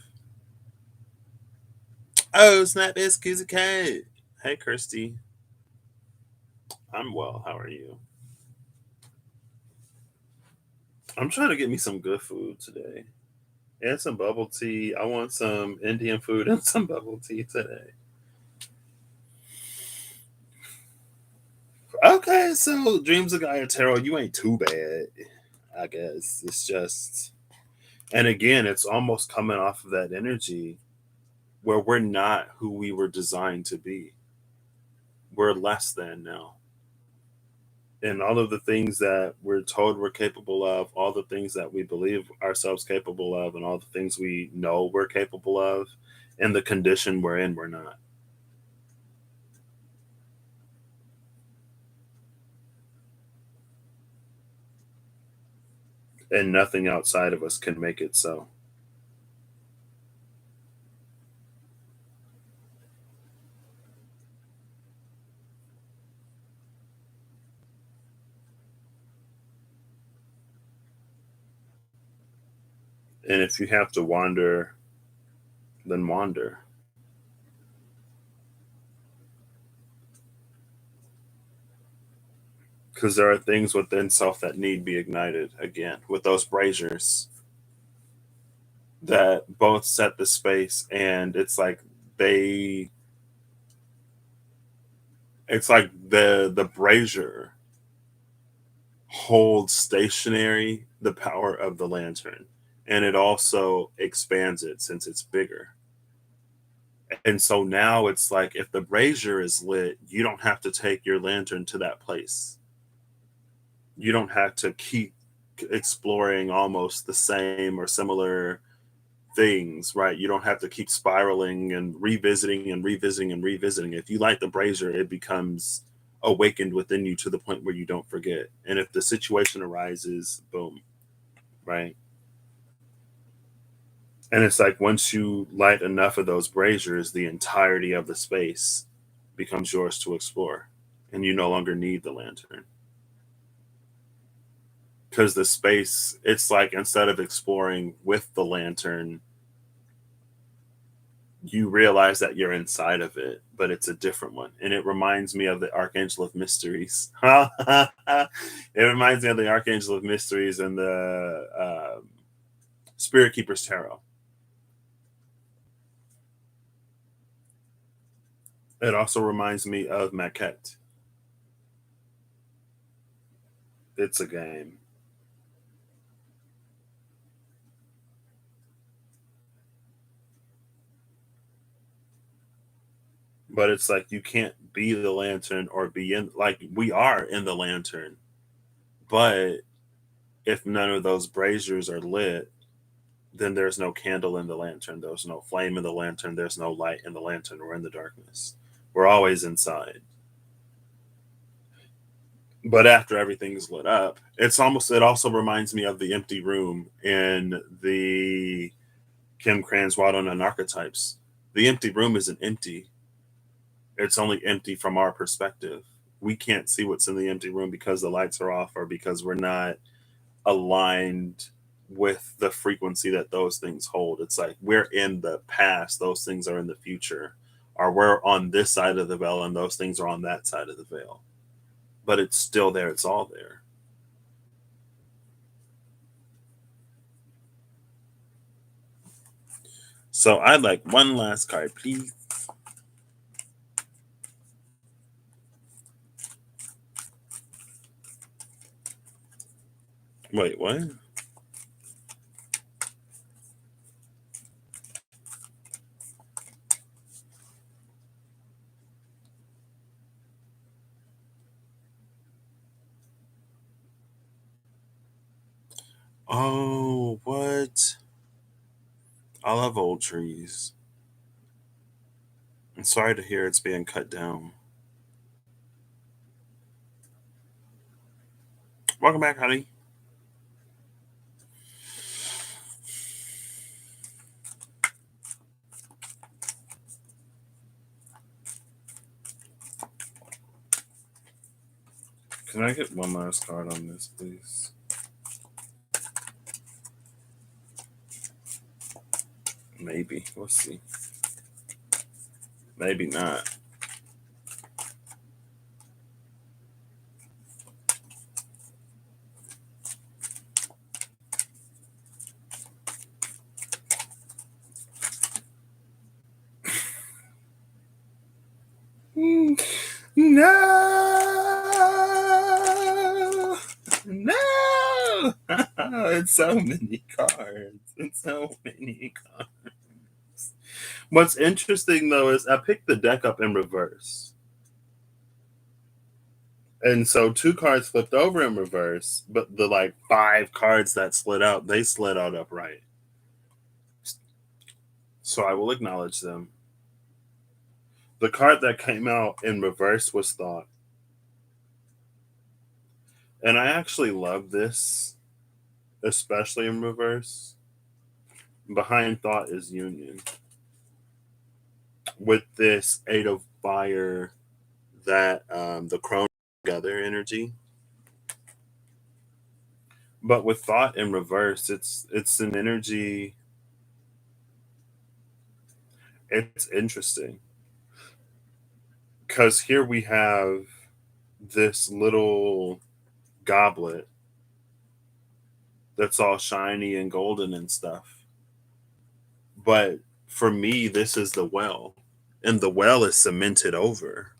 Oh, snap! It's Kizzy Cat. Hey, Kirsty. I'm well. How are you? I'm trying to get me some good food today. And some bubble tea. I want some Indian food and some bubble tea today. Okay, so Dreams of Gaia Tarot, you ain't too bad, I guess. It's just, and again, it's almost coming off of that energy where we're not who we were designed to be. We're less than now. And all of the things that we're told we're capable of, all the things that we believe ourselves capable of, and all the things we know we're capable of, and the condition we're in, we're not. And nothing outside of us can make it so. And if you have to wander, then wander. Because there are things within self that need be ignited again with those braziers that both set the space, and they it's like the brazier holds stationary the power of the lantern, and it also expands it since it's bigger. And so now it's like if the brazier is lit, you don't have to take your lantern to that place. You don't have to keep exploring almost the same or similar things, right? You don't have to keep spiraling and revisiting and revisiting and revisiting. If you light the brazier, it becomes awakened within you to the point where you don't forget. And if the situation arises, boom, right? And it's like once you light enough of those braziers, the entirety of the space becomes yours to explore. And you no longer need the lantern. Because the space, it's like instead of exploring with the lantern, you realize that you're inside of it, but it's a different one. And it reminds me of the Archangel of Mysteries. It reminds me of the Archangel of Mysteries and the Spirit Keeper's Tarot. It also reminds me of Maquette. It's a game. But it's like you can't be the lantern or be in, like, we are in the lantern. But if none of those braziers are lit, then there's no candle in the lantern. There's no flame in the lantern. There's no light in the lantern. We're in the darkness. We're always inside. But after everything's lit up, it also reminds me of the empty room in the Kim Cran's Wild on Archetypes. The empty room isn't empty. It's only empty from our perspective. We can't see what's in the empty room because the lights are off or because we're not aligned with the frequency that those things hold. It's like we're in the past, those things are in the future, or we're on this side of the veil and those things are on that side of the veil. But it's still there, it's all there. So I'd like one last card, please. Wait, what? Oh, what? I love old trees. I'm sorry to hear it's being cut down. Welcome back, honey. Can I get one last card on this, please? Maybe. Let's see. Maybe not. No, no. It's so many cards. It's so many cards. What's interesting though is I picked the deck up in reverse. And so two cards flipped over in reverse, but the like five cards that slid out, they slid out upright. So I will acknowledge them. The card that came out in reverse was Thought. And I actually love this, especially in reverse. Behind Thought is Union. With this Eight of Fire, that the Crone together energy. But with Thought in reverse, it's an energy. It's interesting because here we have this little goblet that's all shiny and golden and stuff. But for me, this is the well, and the well is cemented over.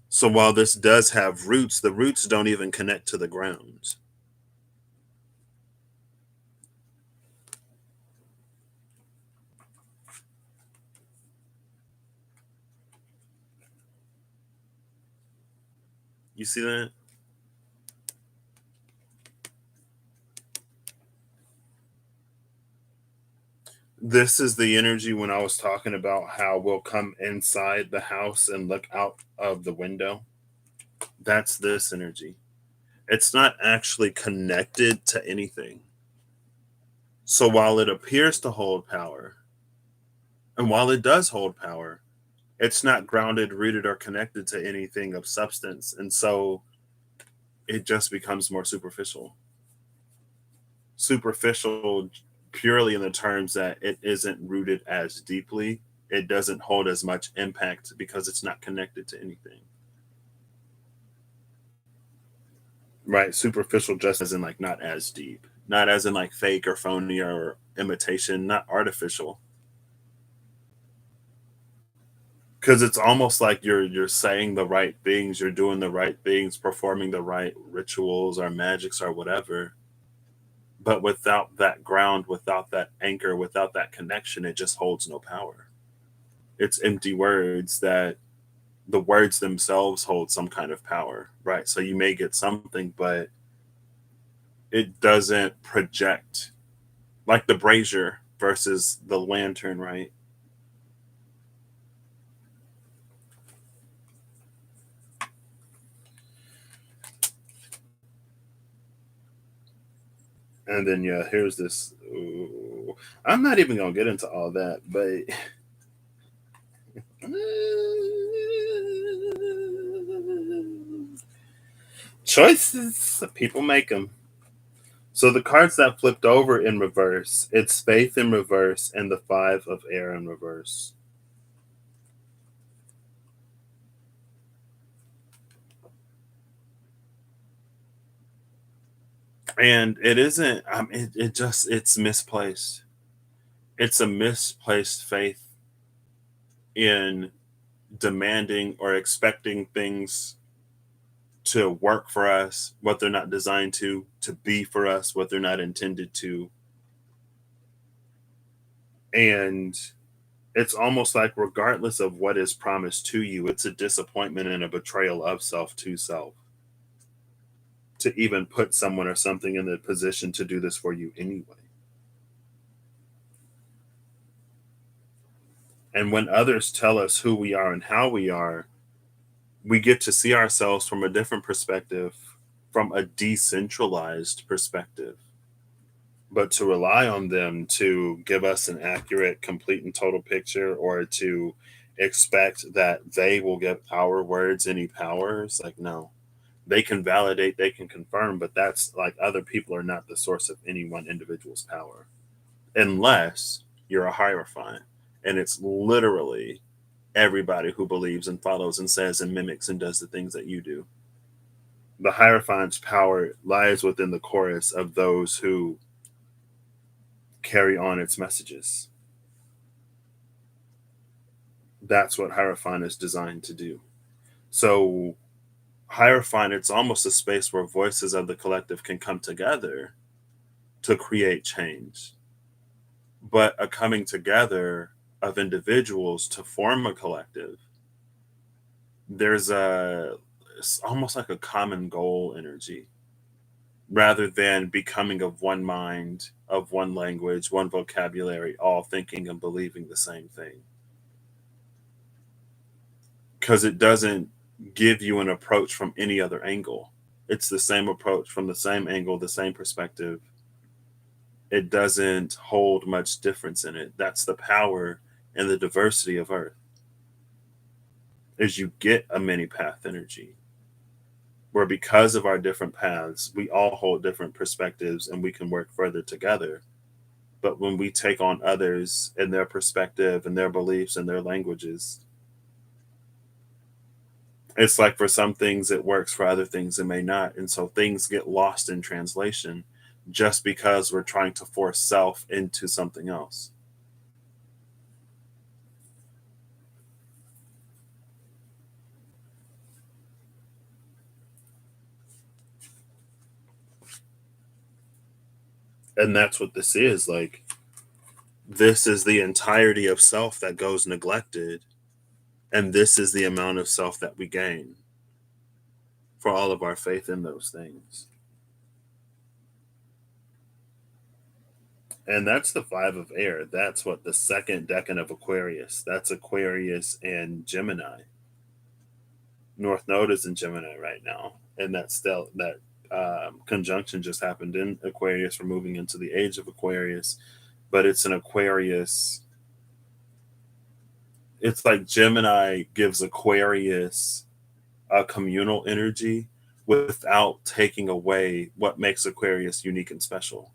So while this does have roots, the roots don't even connect to the ground. You see that? This is the energy when I was talking about how we'll come inside the house and look out of the window. That's this energy. It's not actually connected to anything. So while it appears to hold power, and while it does hold power, it's not grounded, rooted, or connected to anything of substance. And so it just becomes more superficial. Superficial purely in the terms that it isn't rooted as deeply. It doesn't hold as much impact because it's not connected to anything. Right? Superficial just as in like not as deep. Not as in like fake or phony or imitation, not artificial. Because it's almost like you're saying the right things, you're doing the right things, performing the right rituals or magics or whatever. But without that ground, without that anchor, without that connection, it just holds no power. It's empty words that the words themselves hold some kind of power, right? So you may get something, but it doesn't project like the brazier versus the lantern, right? And then yeah, here's this. Ooh, I'm not even gonna get into all that, but choices people make them. So the cards that flipped over in reverse, it's Faith in reverse and the Five of Air in reverse. And it isn't. It just it's misplaced. It's a misplaced faith in demanding or expecting things to work for us, what they're not designed to be for us, what they're not intended to. And it's almost like, regardless of what is promised to you, it's a disappointment and a betrayal of self to self to even put someone or something in the position to do this for you anyway. And when others tell us who we are and how we are, we get to see ourselves from a different perspective, from a decentralized perspective. But to rely on them to give us an accurate, complete, and total picture, or to expect that they will give our words any power. It's like, no, they can validate, they can confirm, but that's like other people are not the source of any one individual's power unless you're a hierophant. And it's literally everybody who believes and follows and says and mimics and does the things that you do. The hierophant's power lies within the chorus of those who carry on its messages. That's what hierophant is designed to do. So hierophant, it's almost a space where voices of the collective can come together to create change, but a coming together of individuals to form a collective. There's a, it's almost like a common goal energy rather than becoming of one mind, of one language, one vocabulary, all thinking and believing the same thing. Because it doesn't give you an approach from any other angle. It's the same approach from the same angle, the same perspective. It doesn't hold much difference in it. That's the power and the diversity of Earth. Is you get a many path energy where because of our different paths, we all hold different perspectives and we can work further together. But when we take on others and their perspective and their beliefs and their languages, it's like for some things it works, for other things it may not. And so things get lost in translation just because we're trying to force self into something else. And that's what this is. Like, this is the entirety of self that goes neglected. And this is the amount of self that we gain for all of our faith in those things. And that's the five of air. That's what the second decan of Aquarius. That's Aquarius and Gemini. North Node is in Gemini right now, and that conjunction just happened in Aquarius. We're moving into the age of Aquarius, but it's an Aquarius. It's like Gemini gives Aquarius a communal energy without taking away what makes Aquarius unique and special.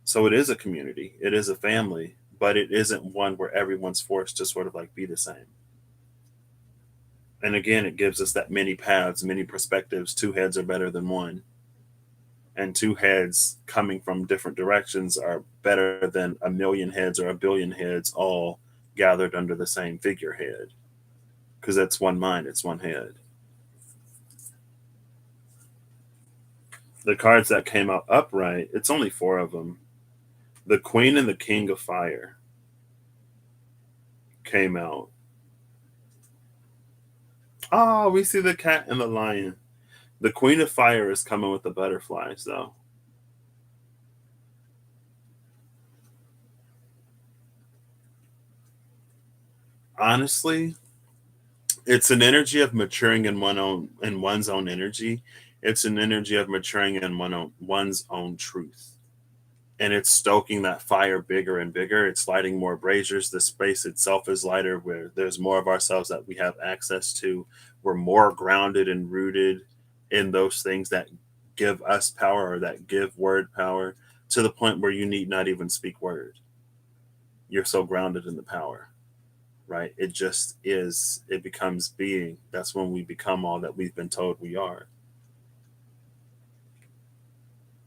So it is a community, it is a family, but it isn't one where everyone's forced to sort of like be the same. And again, it gives us that many paths, many perspectives. Two heads are better than one, and two heads coming from different directions are better than a million heads or a billion heads all gathered under the same figurehead, because that's one mind, it's one head. The cards that came out upright, it's only four of them. The Queen and the King of Fire came out. Oh, we see the cat and the lion. The Queen of Fire is coming with the butterflies, though. Honestly, it's an energy of maturing in one's own energy. It's an energy of maturing in one's own truth. And it's stoking that fire bigger and bigger. It's lighting more braziers. The space itself is lighter, where there's more of ourselves that we have access to. We're more grounded and rooted in those things that give us power or that give word power, to the point where you need not even speak word. You're so grounded in the power, right? It just is, it becomes being. That's when we become all that we've been told we are.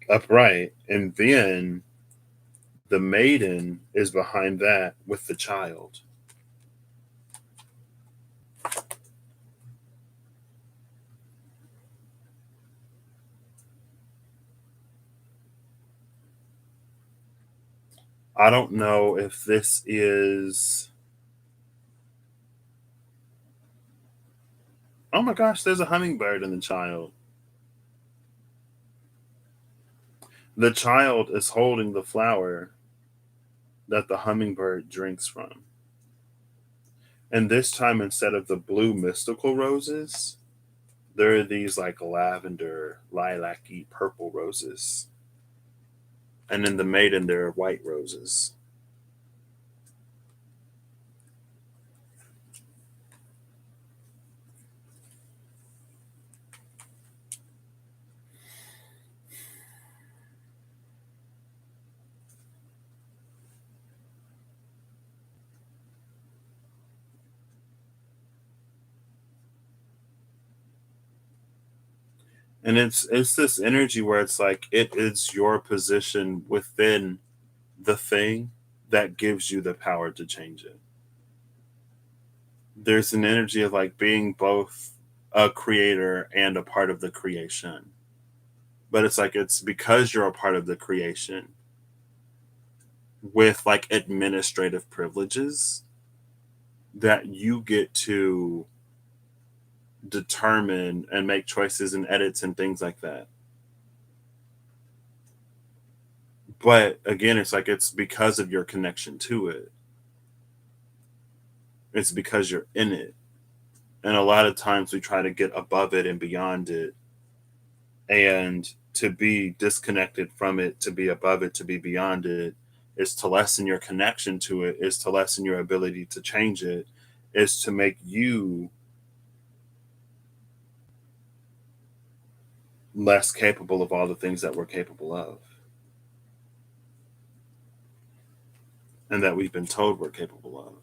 Upright. And then the maiden is behind that with the child. I don't know if this is. Oh my gosh, there's a hummingbird in the child. The child is holding the flower that the hummingbird drinks from. And this time, instead of the blue mystical roses, there are these like lavender, lilac-y purple roses. And in the maiden, there are white roses. And it's this energy where it's like it is your position within the thing that gives you the power to change it. There's an energy of like being both a creator and a part of the creation. But it's like it's because you're a part of the creation with like administrative privileges that you get to determine and make choices and edits and things like that. But again, it's like it's because of your connection to it. It's because you're in it. And a lot of times we try to get above it and beyond it. And to be disconnected from it, to be above it, to be beyond it, is to lessen your connection to it, is to lessen your ability to change it, is to make you less capable of all the things that we're capable of and that we've been told we're capable of.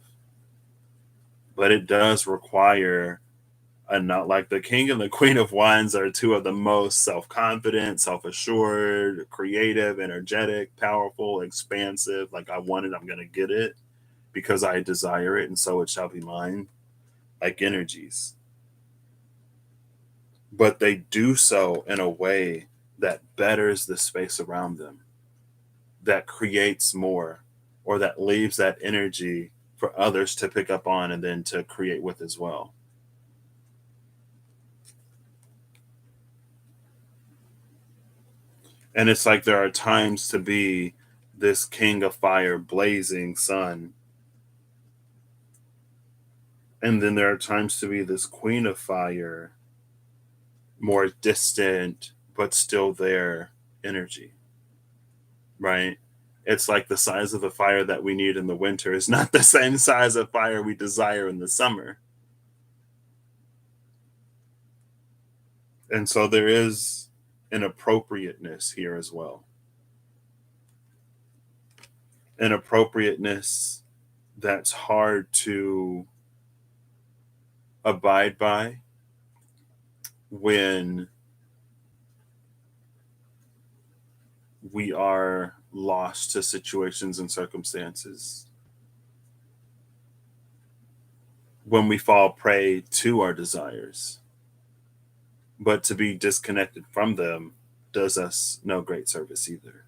But it does require a not like the king and the queen of wands are two of the most self-confident, self-assured, creative, energetic, powerful, expansive, like I want it, I'm going to get it because I desire it and so it shall be mine, like energies. But they do so in a way that betters the space around them, that creates more, or that leaves that energy for others to pick up on and then to create with as well. And it's like there are times to be this king of fire, blazing sun. And then there are times to be this queen of fire, more distant, but still there energy, right? It's like the size of the fire that we need in the winter is not the same size of fire we desire in the summer. And so there is an appropriateness here as well. An appropriateness that's hard to abide by when we are lost to situations and circumstances, when we fall prey to our desires. But to be disconnected from them does us no great service either.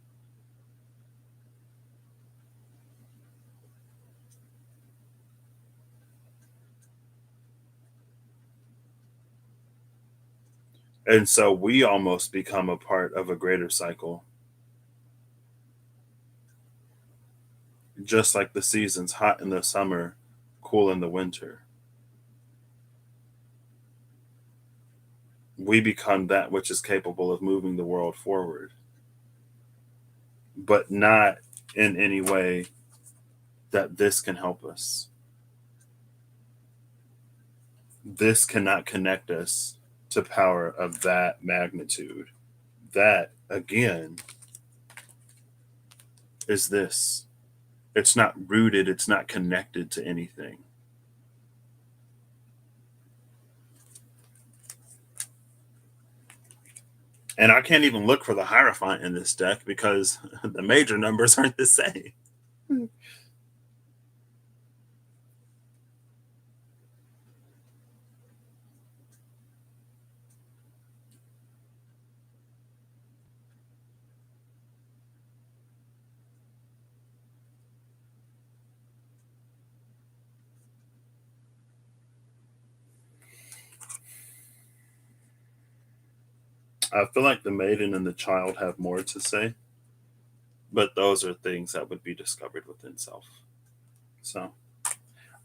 And so we almost become a part of a greater cycle, just like the seasons, hot in the summer, cool in the winter. We become that which is capable of moving the world forward, but not in any way that this can help us. This cannot connect us to power of that magnitude. That, again, is this. It's not rooted, it's not connected to anything. And I can't even look for the Hierophant in this deck because the major numbers aren't the same. I feel like the maiden and the child have more to say, but those are things that would be discovered within self. So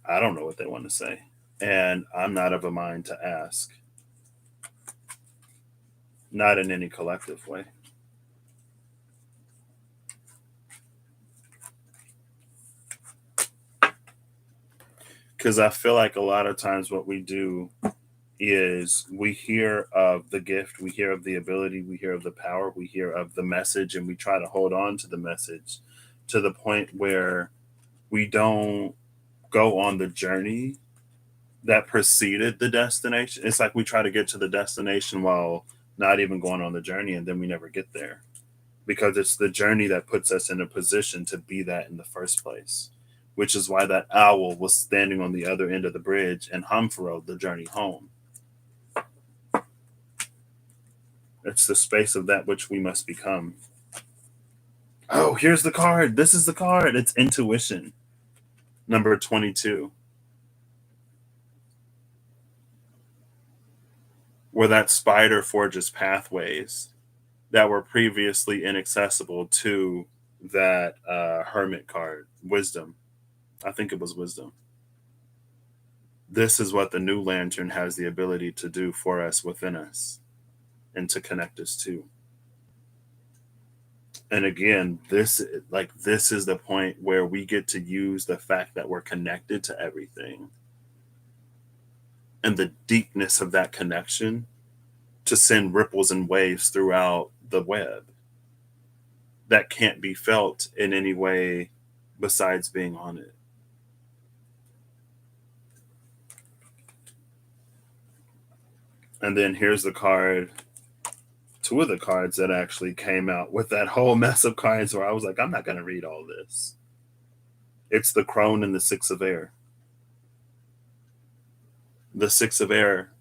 I don't know what they want to say. And I'm not of a mind to ask, not in any collective way. Because I feel like a lot of times what we do is we hear of the gift, we hear of the ability, we hear of the power, we hear of the message, and we try to hold on to the message to the point where we don't go on the journey that preceded the destination. It's like we try to get to the destination while not even going on the journey, and then we never get there because it's the journey that puts us in a position to be that in the first place, which is why that owl was standing on the other end of the bridge and humfurled the journey home. It's the space of that which we must become. Oh, here's the card. This is the card. It's intuition. Number 22. Where that spider forges pathways that were previously inaccessible to that hermit card. Wisdom. I think it was wisdom. This is what the new lantern has the ability to do for us within us and to connect us to. And again, this is the point where we get to use the fact that we're connected to everything and the deepness of that connection to send ripples and waves throughout the web that can't be felt in any way besides being on it. And then here's the card, two of the cards that actually came out with that whole mess of cards where I was like, I'm not going to read all this. It's the crone and the six of air. The six of air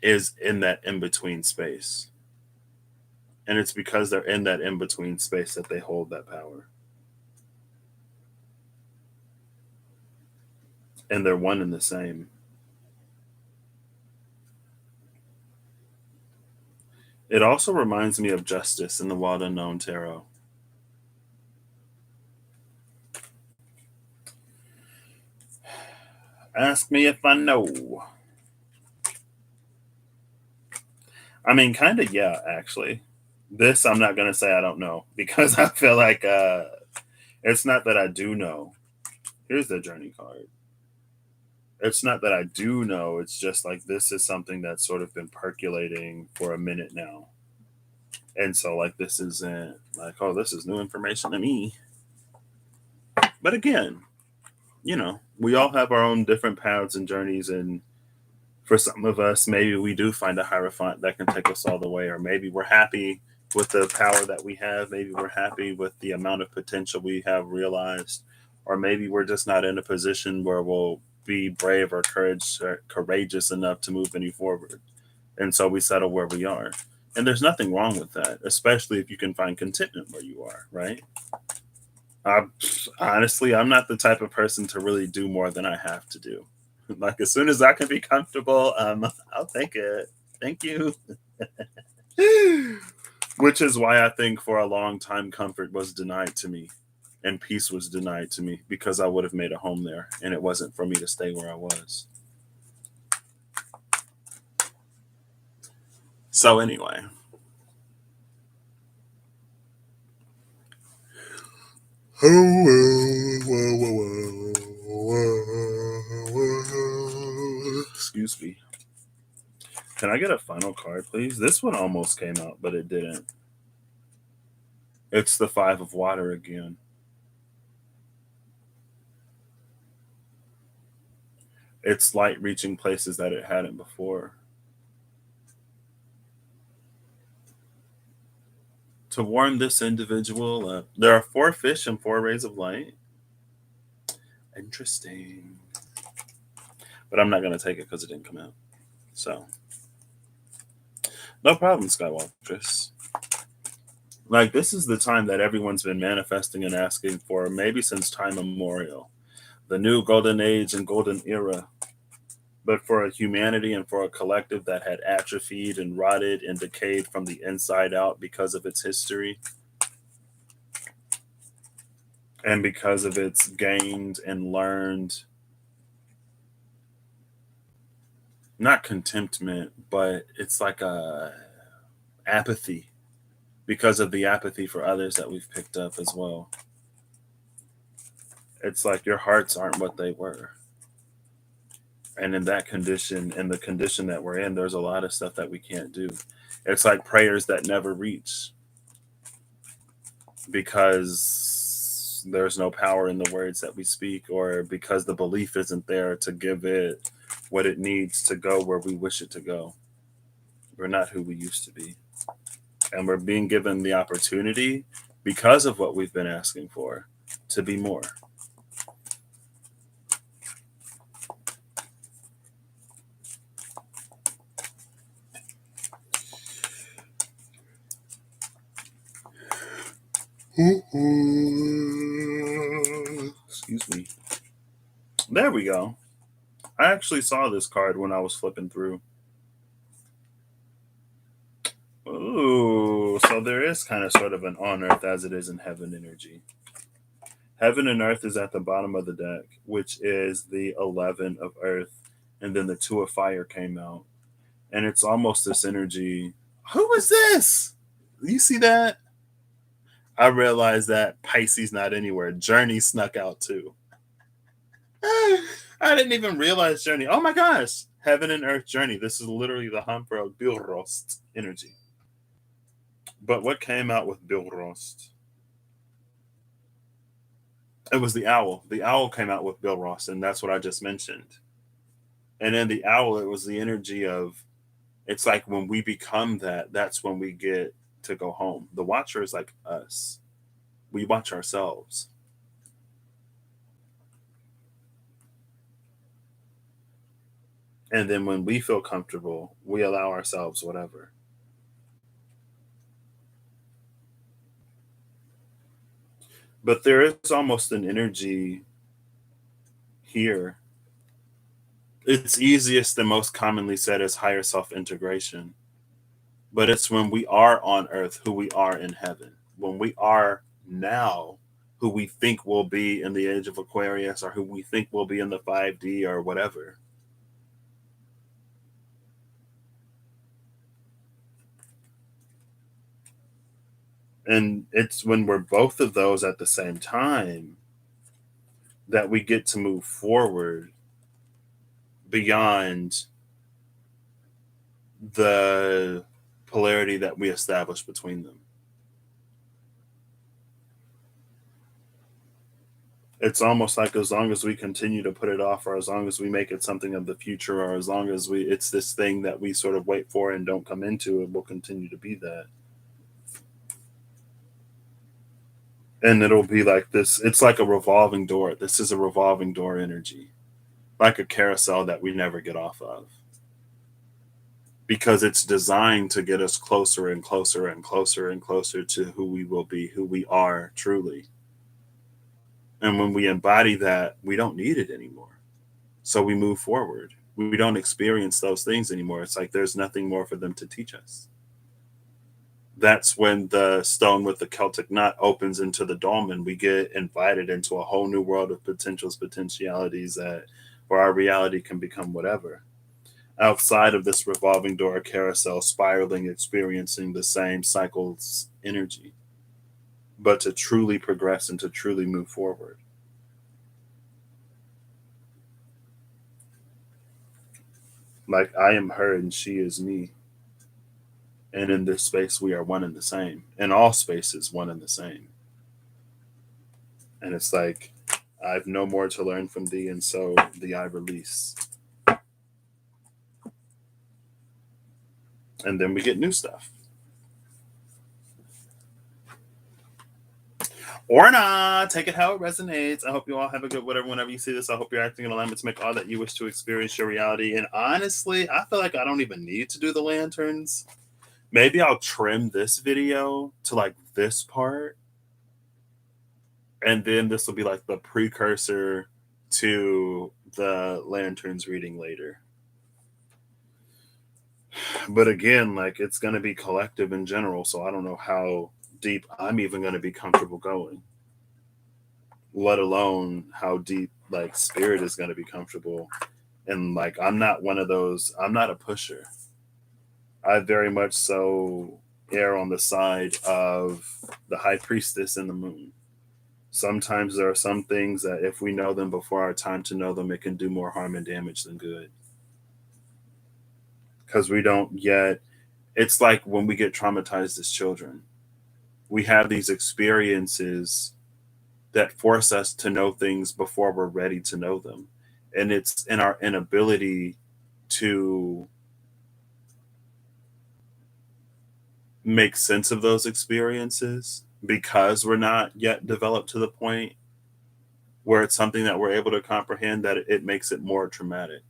is in that in-between space. And it's because they're in that in-between space that they hold that power. And they're one and the same. It also reminds me of justice in the Wild Unknown Tarot. Ask me if I know. I mean, kind of, yeah, actually. This I'm not going to say I don't know because I feel like it's not that I do know. Here's the journey card. It's not that I do know. It's just like this is something that's sort of been percolating for a minute now. And so, like, this isn't like, oh, this is new information to me. But again, we all have our own different paths and journeys. And for some of us, maybe we do find a hierophant that can take us all the way, or maybe we're happy with the power that we have. Maybe we're happy with the amount of potential we have realized, or maybe we're just not in a position where we'll be brave or courageous enough to move any forward. And so we settle where we are. And there's nothing wrong with that, especially if you can find contentment where you are, right? Honestly, I'm not the type of person to really do more than I have to do. Like as soon as I can be comfortable, I'll take it. Thank you. Which is why I think for a long time comfort was denied to me and peace was denied to me because I would have made a home there and it wasn't for me to stay where I was. So anyway. Excuse me. Can I get a final card, please? This one almost came out, but it didn't. It's the Five of Water again. It's light reaching places that it hadn't before. To warn this individual, there are 4 fish and 4 rays of light. Interesting. But I'm not going to take it because it didn't come out. So, no problem, Skywalkeress. Like, this is the time that everyone's been manifesting and asking for, maybe since time immemorial. The new golden age and golden era. But for a humanity and for a collective that had atrophied and rotted and decayed from the inside out because of its history. And because of its gained and learned, not contentment, but it's like a apathy because of the apathy for others that we've picked up as well. It's like your hearts aren't what they were. And in that condition, in the condition that we're in, there's a lot of stuff that we can't do. It's like prayers that never reach because there's no power in the words that we speak, or because the belief isn't there to give it what it needs to go where we wish it to go. We're not who we used to be. And we're being given the opportunity, because of what we've been asking for, to be more. Excuse me. There we go. I actually saw this card when I was flipping through. Ooh, so there is kind of sort of an on earth as it is in heaven energy. Heaven and earth is at the bottom of the deck, which is the 11 of earth, and then the 2 of fire came out. And it's almost this energy. Who is this? You see that? I realized that Pisces not anywhere. Journey snuck out too. I didn't even realize Journey. Oh my gosh. Heaven and Earth Journey. This is literally the Humper of Bilrost energy. But what came out with Bilrost? It was the owl. The owl came out with Bilrost, and that's what I just mentioned. And then the owl, it was the energy of, it's like when we become that, that's when we get to go home. The Watcher is like us. We watch ourselves. And then when we feel comfortable, we allow ourselves whatever. But there is almost an energy here. It's easiest and most commonly said as higher self integration. But it's when we are on earth who we are in heaven. When we are now who we think will be in the age of Aquarius, or who we think will be in the 5D or whatever. And it's when we're both of those at the same time that we get to move forward beyond the polarity that we establish between them. It's almost like as long as we continue to put it off, or as long as we make it something of the future, or as long as it's this thing that we sort of wait for and don't come into, it will continue to be that. And it'll be like this. It's like a revolving door. This is a revolving door energy, like a carousel that we never get off of, because it's designed to get us closer and closer and closer and closer to who we will be, who we are truly. And when we embody that, we don't need it anymore. So we move forward. We don't experience those things anymore. It's like there's nothing more for them to teach us. That's when the stone with the Celtic knot opens into the dome, and we get invited into a whole new world of potentialities that, where our reality can become whatever. Outside of this revolving door carousel, spiraling, experiencing the same cycle's energy, but to truly progress and to truly move forward. Like I am her and she is me. And in this space, we are one and the same. In all spaces, one and the same. And it's like, I've no more to learn from thee, and so thee I release. And then we get new stuff. Or not, take it how it resonates. I hope you all have a good whatever whenever you see this. I hope you're acting in alignment to make all that you wish to experience your reality. And honestly, I feel like I don't even need to do the lanterns. Maybe I'll trim this video to like this part, and then this will be like the precursor to the lanterns reading later. But again, like it's going to be collective in general, so I don't know how deep I'm even going to be comfortable going, let alone how deep like spirit is going to be comfortable. And like I'm not one of those, I'm not a pusher. I very much so err on the side of the high priestess and the moon. Sometimes there are some things that if we know them before our time to know them, it can do more harm and damage than good. Because we don't yet, it's like when we get traumatized as children, we have these experiences that force us to know things before we're ready to know them. And it's in our inability to make sense of those experiences because we're not yet developed to the point where it's something that we're able to comprehend, that it makes it more traumatic.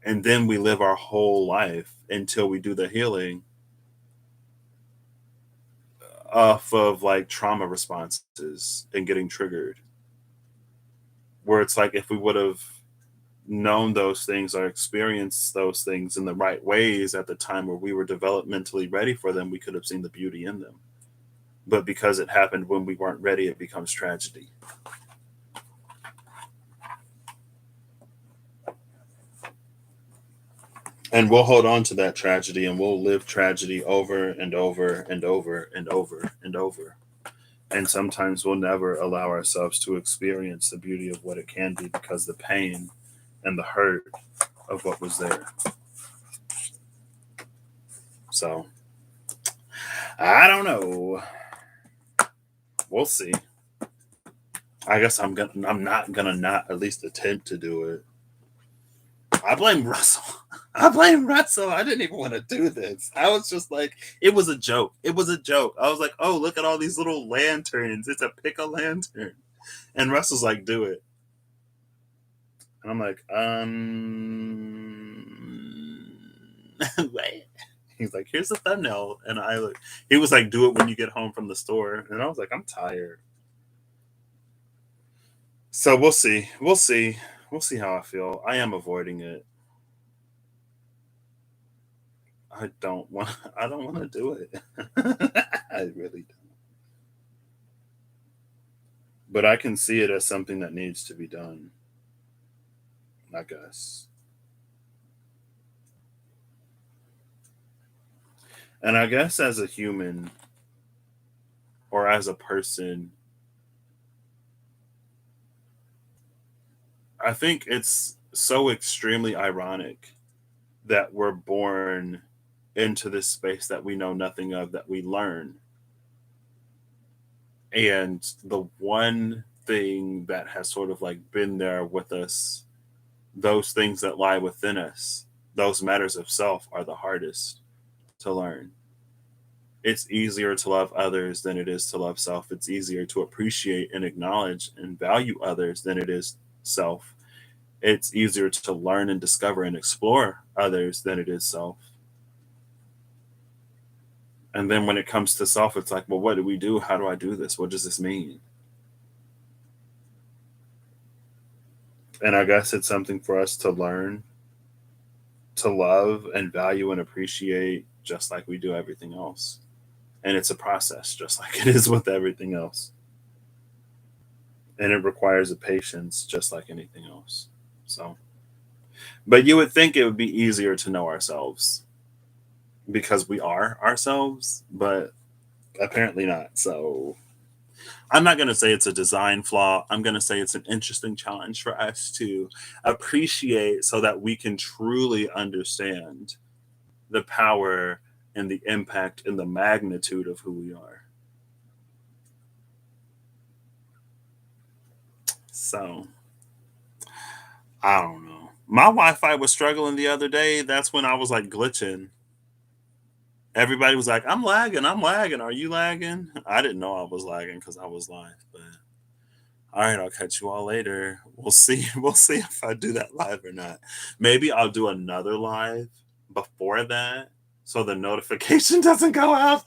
And then we live our whole life until we do the healing off of like trauma responses and getting triggered. Where it's like if we would have known those things or experienced those things in the right ways at the time where we were developmentally ready for them, we could have seen the beauty in them. But because it happened when we weren't ready, it becomes tragedy. And we'll hold on to that tragedy and we'll live tragedy over and over and over and over and over. And sometimes we'll never allow ourselves to experience the beauty of what it can be because the pain and the hurt of what was there. So I don't know. We'll see. I guess I'm not gonna not at least attempt to do it. I blame Russell. I blame Russell. I didn't even want to do this. I was just like, it was a joke. It was a joke. I was like, oh, look at all these little lanterns. It's a pick a lantern. And Russell's like, do it. And I'm like, wait. He's like, here's the thumbnail. And I look, he was like, do it when you get home from the store. And I was like, I'm tired. So we'll see. We'll see. We'll see how I feel. I am avoiding it. I don't want to do it. I really don't. But I can see it as something that needs to be done. I guess. And I guess as a human or as a person, I think it's so extremely ironic that we're born into this space that we know nothing of, that we learn. And the one thing that has sort of like been there with us, those things that lie within us, those matters of self, are the hardest to learn. It's easier to love others than it is to love self. It's easier to appreciate and acknowledge and value others than it is self. It's easier to learn and discover and explore others than it is self. And then when it comes to self, it's like, well, what do we do? How do I do this? What does this mean? And I guess it's something for us to learn, to love and value and appreciate, just like we do everything else. And it's a process, just like it is with everything else. And it requires a patience, just like anything else. So, but you would think it would be easier to know ourselves because we are ourselves, but apparently not. So, I'm not going to say it's a design flaw. I'm going to say it's an interesting challenge for us to appreciate so that we can truly understand the power and the impact and the magnitude of who we are. So, I don't know. My Wi Fi was struggling the other day. That's when I was like glitching. Everybody was like, I'm lagging. I'm lagging. Are you lagging? I didn't know I was lagging because I was live. But all right, I'll catch you all later. We'll see. We'll see if I do that live or not. Maybe I'll do another live before that so the notification doesn't go out.